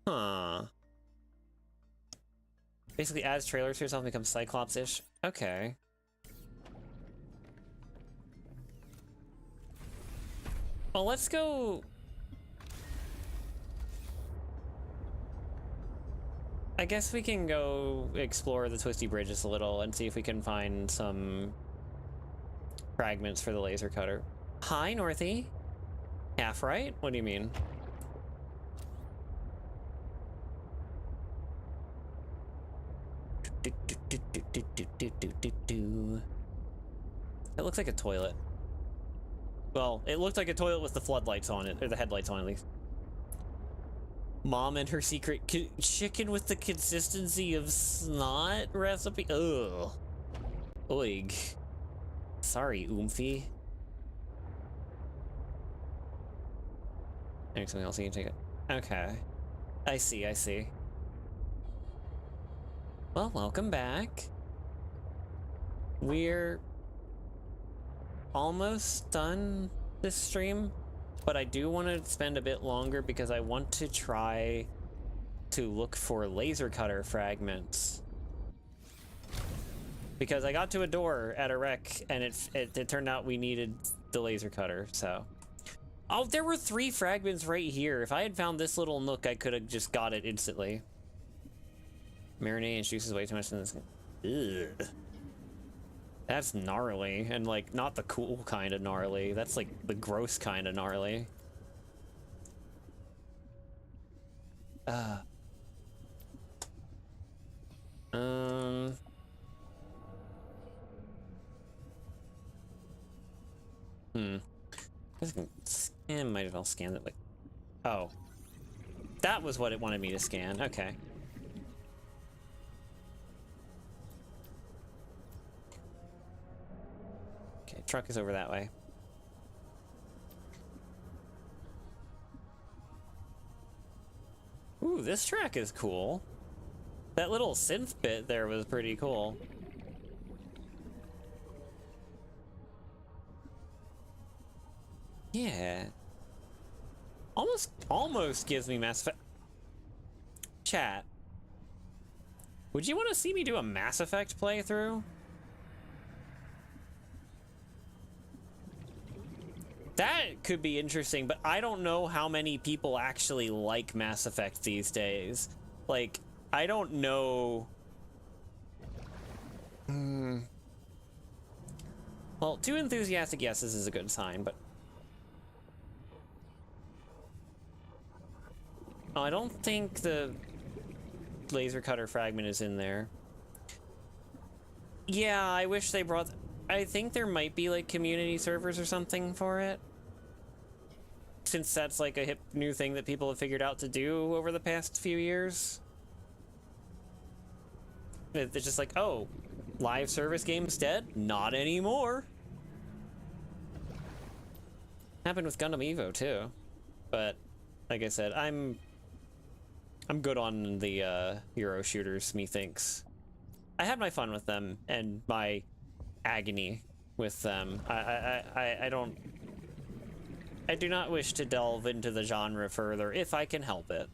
Huh. Basically adds trailers to yourself and becomes Cyclops-ish. Okay. Well, let's go... I guess we can go explore the twisty bridges a little and see if we can find some fragments for the laser cutter. Hi, Northy. Half right? What do you mean? It looks like a toilet. Well, it looked like a toilet with the floodlights on it, or the headlights on at least. Mom and her secret chicken with the consistency of snot recipe. Ugh. Oig. Sorry, Oomphy. Maybe something else you can take it. Okay. I see, I see. Well, welcome back. We're almost done this stream, but I do want to spend a bit longer because I want to try to look for laser cutter fragments. Because I got to a door at a wreck and it turned out we needed the laser cutter, so. Oh, there were 3 fragments right here. If I had found this little nook, I could have just got it instantly. Marinade and juice is way too much in this. Ugh. That's gnarly, and like not the cool kind of gnarly. That's like the gross kind of gnarly. Might as well scan it like... Oh. That was what it wanted me to scan. Okay. Okay, truck is over that way. Ooh, this track is cool. That little synth bit there was pretty cool. Yeah. Almost gives me Mass Effect. Chat. Would you want to see me do a Mass Effect playthrough? That could be interesting, but I don't know how many people actually like Mass Effect these days. Like, I don't know. Well, 2 enthusiastic yeses is a good sign, but... Oh, I don't think the laser cutter fragment is in there. Yeah, I wish they brought... I think there might be, like, community servers or something for it. Since that's, like, a hip new thing that people have figured out to do over the past few years. It's just like, oh, live service games dead? Not anymore. Happened with Gundam Evo, too. But, like I said, I'm good on the Euro shooters, methinks. I had my fun with them, and my agony with them. I do not wish to delve into the genre further if I can help it.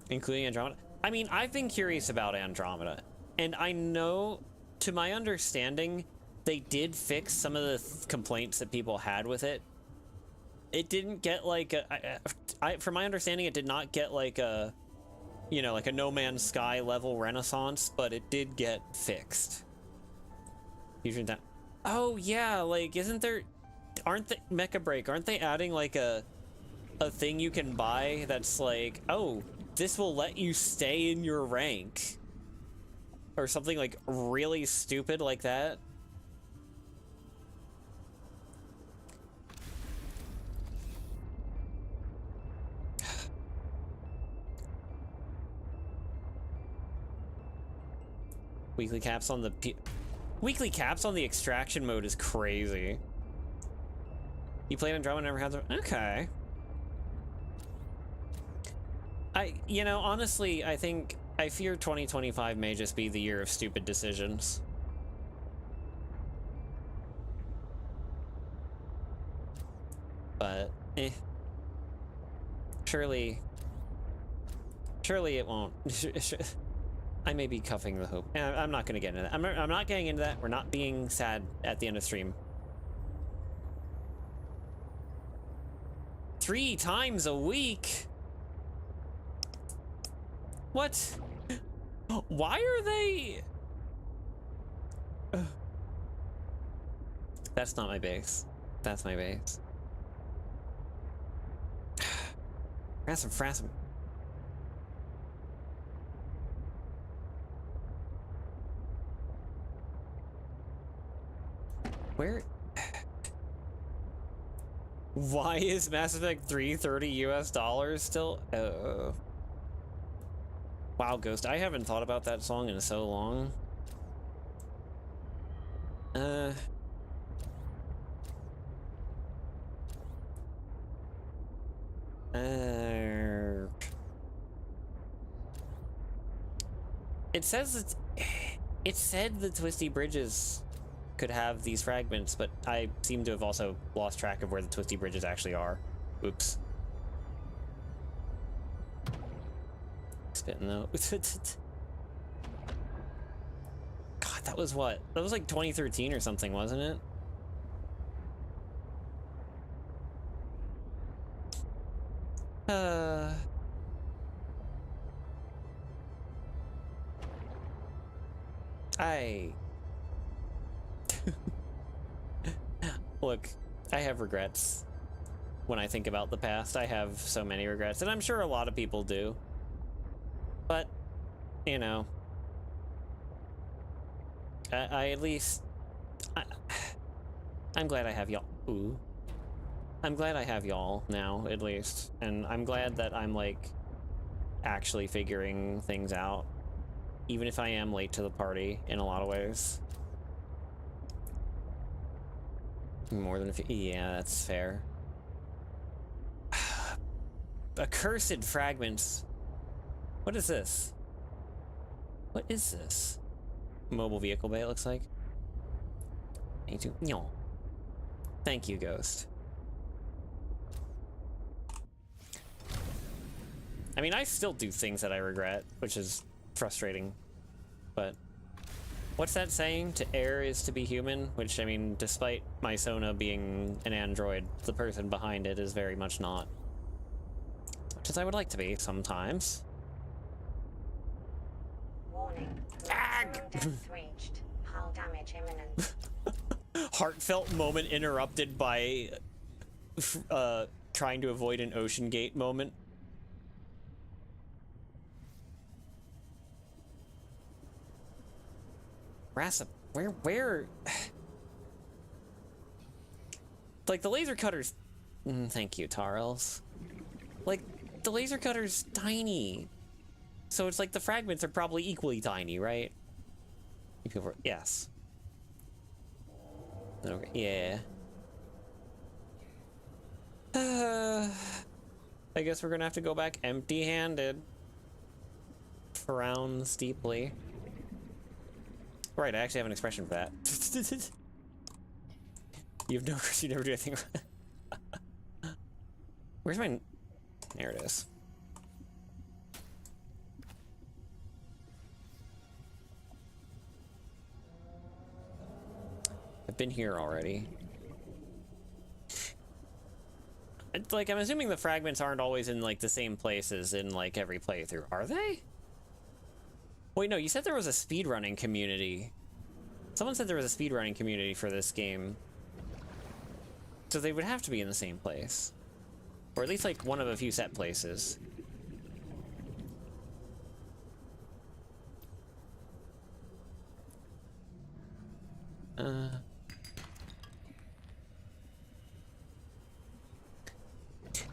Including Andromeda. I mean, I've been curious about Andromeda, and I know, to my understanding, they did fix some of the complaints that people had with it. It didn't get like from my understanding, it did not get like a, you know, like a No Man's Sky level renaissance, but it did get fixed. Fusion that. Oh yeah, like aren't they Mecha Break? Aren't they adding like a thing you can buy that's like, oh, this will let you stay in your rank, or something like really stupid like that? Weekly caps on the extraction mode is crazy. You played Andromeda, never had the... Okay. You know, honestly, I fear 2025 may just be the year of stupid decisions. But, Surely it won't. I may be cuffing the hope. I'm not going to get into that. I'm not getting into that. We're not being sad at the end of stream. 3 times a week? What? Why are they... That's not my base. That's my base. Frassum. Where? Why is Mass Effect 3 $30 US still? Wow, Ghost, I haven't thought about that song in so long. It says it said the Twisty Bridges could have these fragments, but I seem to have also lost track of where the Twisty Bridges actually are. Oops. Spitting though. God, that was what? That was like 2013 or something, wasn't it? Look, I have regrets when I think about the past. I have so many regrets, and I'm sure a lot of people do. But you know, I at least, I'm glad I have y'all. Ooh. I'm glad I have y'all now, at least. And I'm glad that I'm, like, actually figuring things out. Even if I am late to the party in a lot of ways. More than a few. Yeah, that's fair. Accursed fragments. What is this? What is this? Mobile vehicle bay, it looks like. No. Thank you, Ghost. I mean, I still do things that I regret, which is frustrating. But what's that saying? To err is to be human? Which, I mean, despite my Sona being an android, the person behind it is very much not. Which is I would like to be sometimes. Warning. Maximum depth reached. Hull damage imminent. Heartfelt moment interrupted by trying to avoid an ocean gate moment. Rasa, where? Like, the laser cutter's... thank you, Tarls. Like, the laser cutter's tiny. So it's like the fragments are probably equally tiny, right? Yes. Okay, yeah. I guess we're gonna have to go back empty-handed. Frown steeply. Right, I actually have an expression for that. You have no... You never do anything. Where's my... There it is. I've been here already. It's like, I'm assuming the fragments aren't always in, like, the same places in, like, every playthrough. Are they? Wait, no, you said there was a speedrunning community. Someone said there was a speedrunning community for this game. So they would have to be in the same place. Or at least, like, one of a few set places.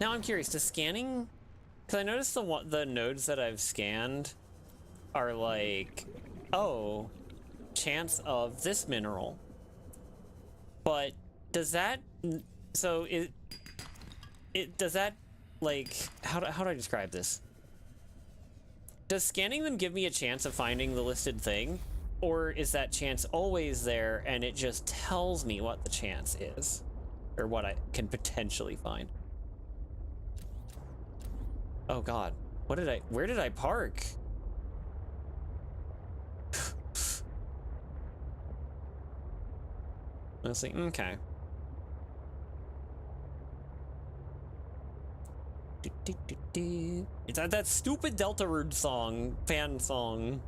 Now I'm curious, does scanning... Because I noticed the nodes that I've scanned are like, oh, chance of this mineral. But does that... So does that, like, how do I describe this? Does scanning them give me a chance of finding the listed thing? Or is that chance always there and it just tells me what the chance is? Or what I can potentially find? Oh god. Where did I park? Let's see, okay. It's that stupid Delta Rude song, fan song.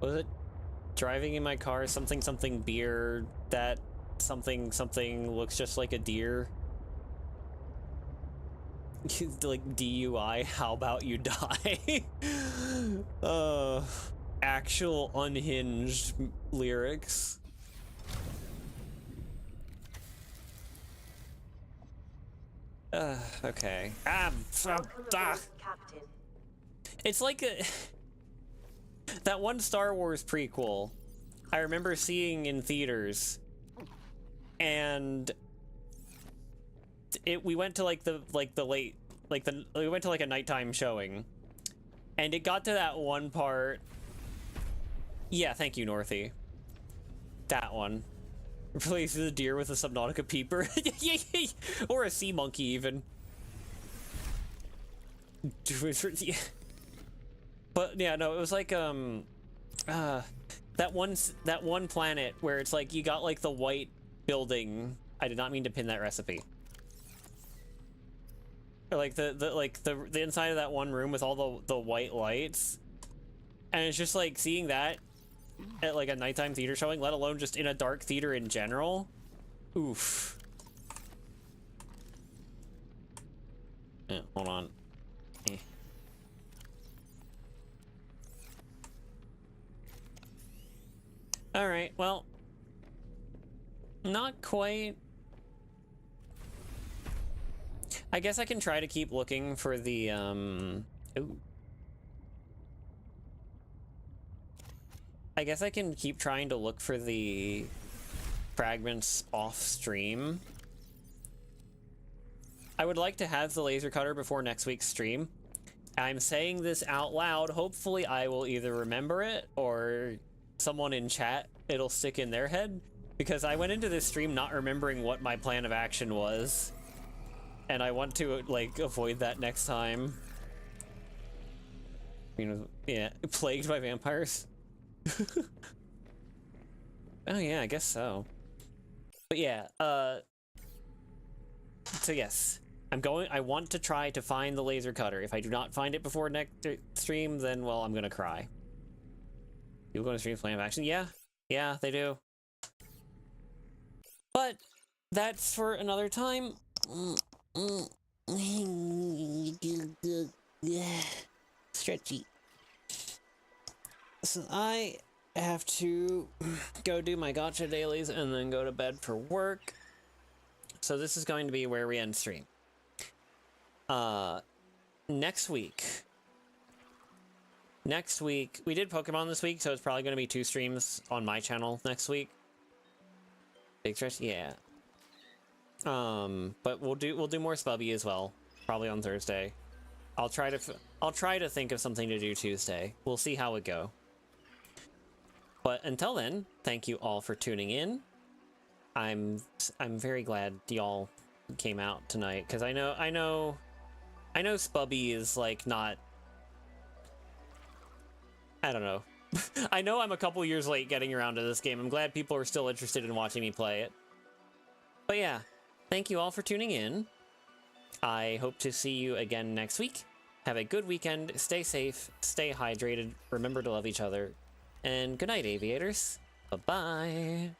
Was it driving in my car, something beer, that something looks just like a deer? Like DUI, how about you die? Actual unhinged lyrics. Okay. Welcome aboard, Captain. It's like that one Star Wars prequel I remember seeing in theaters, and we went to we went to like a nighttime showing, and it got to that one part. Yeah, thank you, Northy. That one. Replace the deer with a Subnautica peeper. Or a sea monkey, even. But yeah, no, it was like that one planet where it's like you got like the white building. I did not mean to pin that recipe. Or like the inside of that one room with all the white lights. And it's just like seeing that at like a nighttime theater showing, let alone just in a dark theater in general. Oof. Hold on. Eh. All right, well, not quite. I guess I can try to keep looking for the, ooh. I guess I can keep trying to look for the fragments off stream. I would like to have the laser cutter before next week's stream. I'm saying this out loud. Hopefully I will either remember it or someone in chat, it'll stick in their head. Because I went into this stream not remembering what my plan of action was. And I want to, like, avoid that next time. You know, yeah, plagued by vampires. Oh yeah, I guess so. But yeah, so yes, I want to try to find the laser cutter. If I do not find it before next stream, then, well, I'm gonna cry. People go to stream plan of action? Yeah, yeah, they do. But that's for another time. Stretchy. So I have to go do my gacha dailies and then go to bed for work. So this is going to be where we end stream. Next week, we did Pokemon this week, so it's probably going to be 2 streams on my channel next week. Big stretch, yeah. But we'll do more Spubby as well, probably on Thursday. I'll try to think of something to do Tuesday. We'll see how it go. But until then, thank you all for tuning in. I'm very glad y'all came out tonight, because I know Spubby is, like, not, I don't know. I know I'm a couple years late getting around to this game. I'm glad people are still interested in watching me play it. But yeah, thank you all for tuning in. I hope to see you again next week. Have a good weekend, stay safe, stay hydrated, remember to love each other, and good night, aviators. Bye-bye.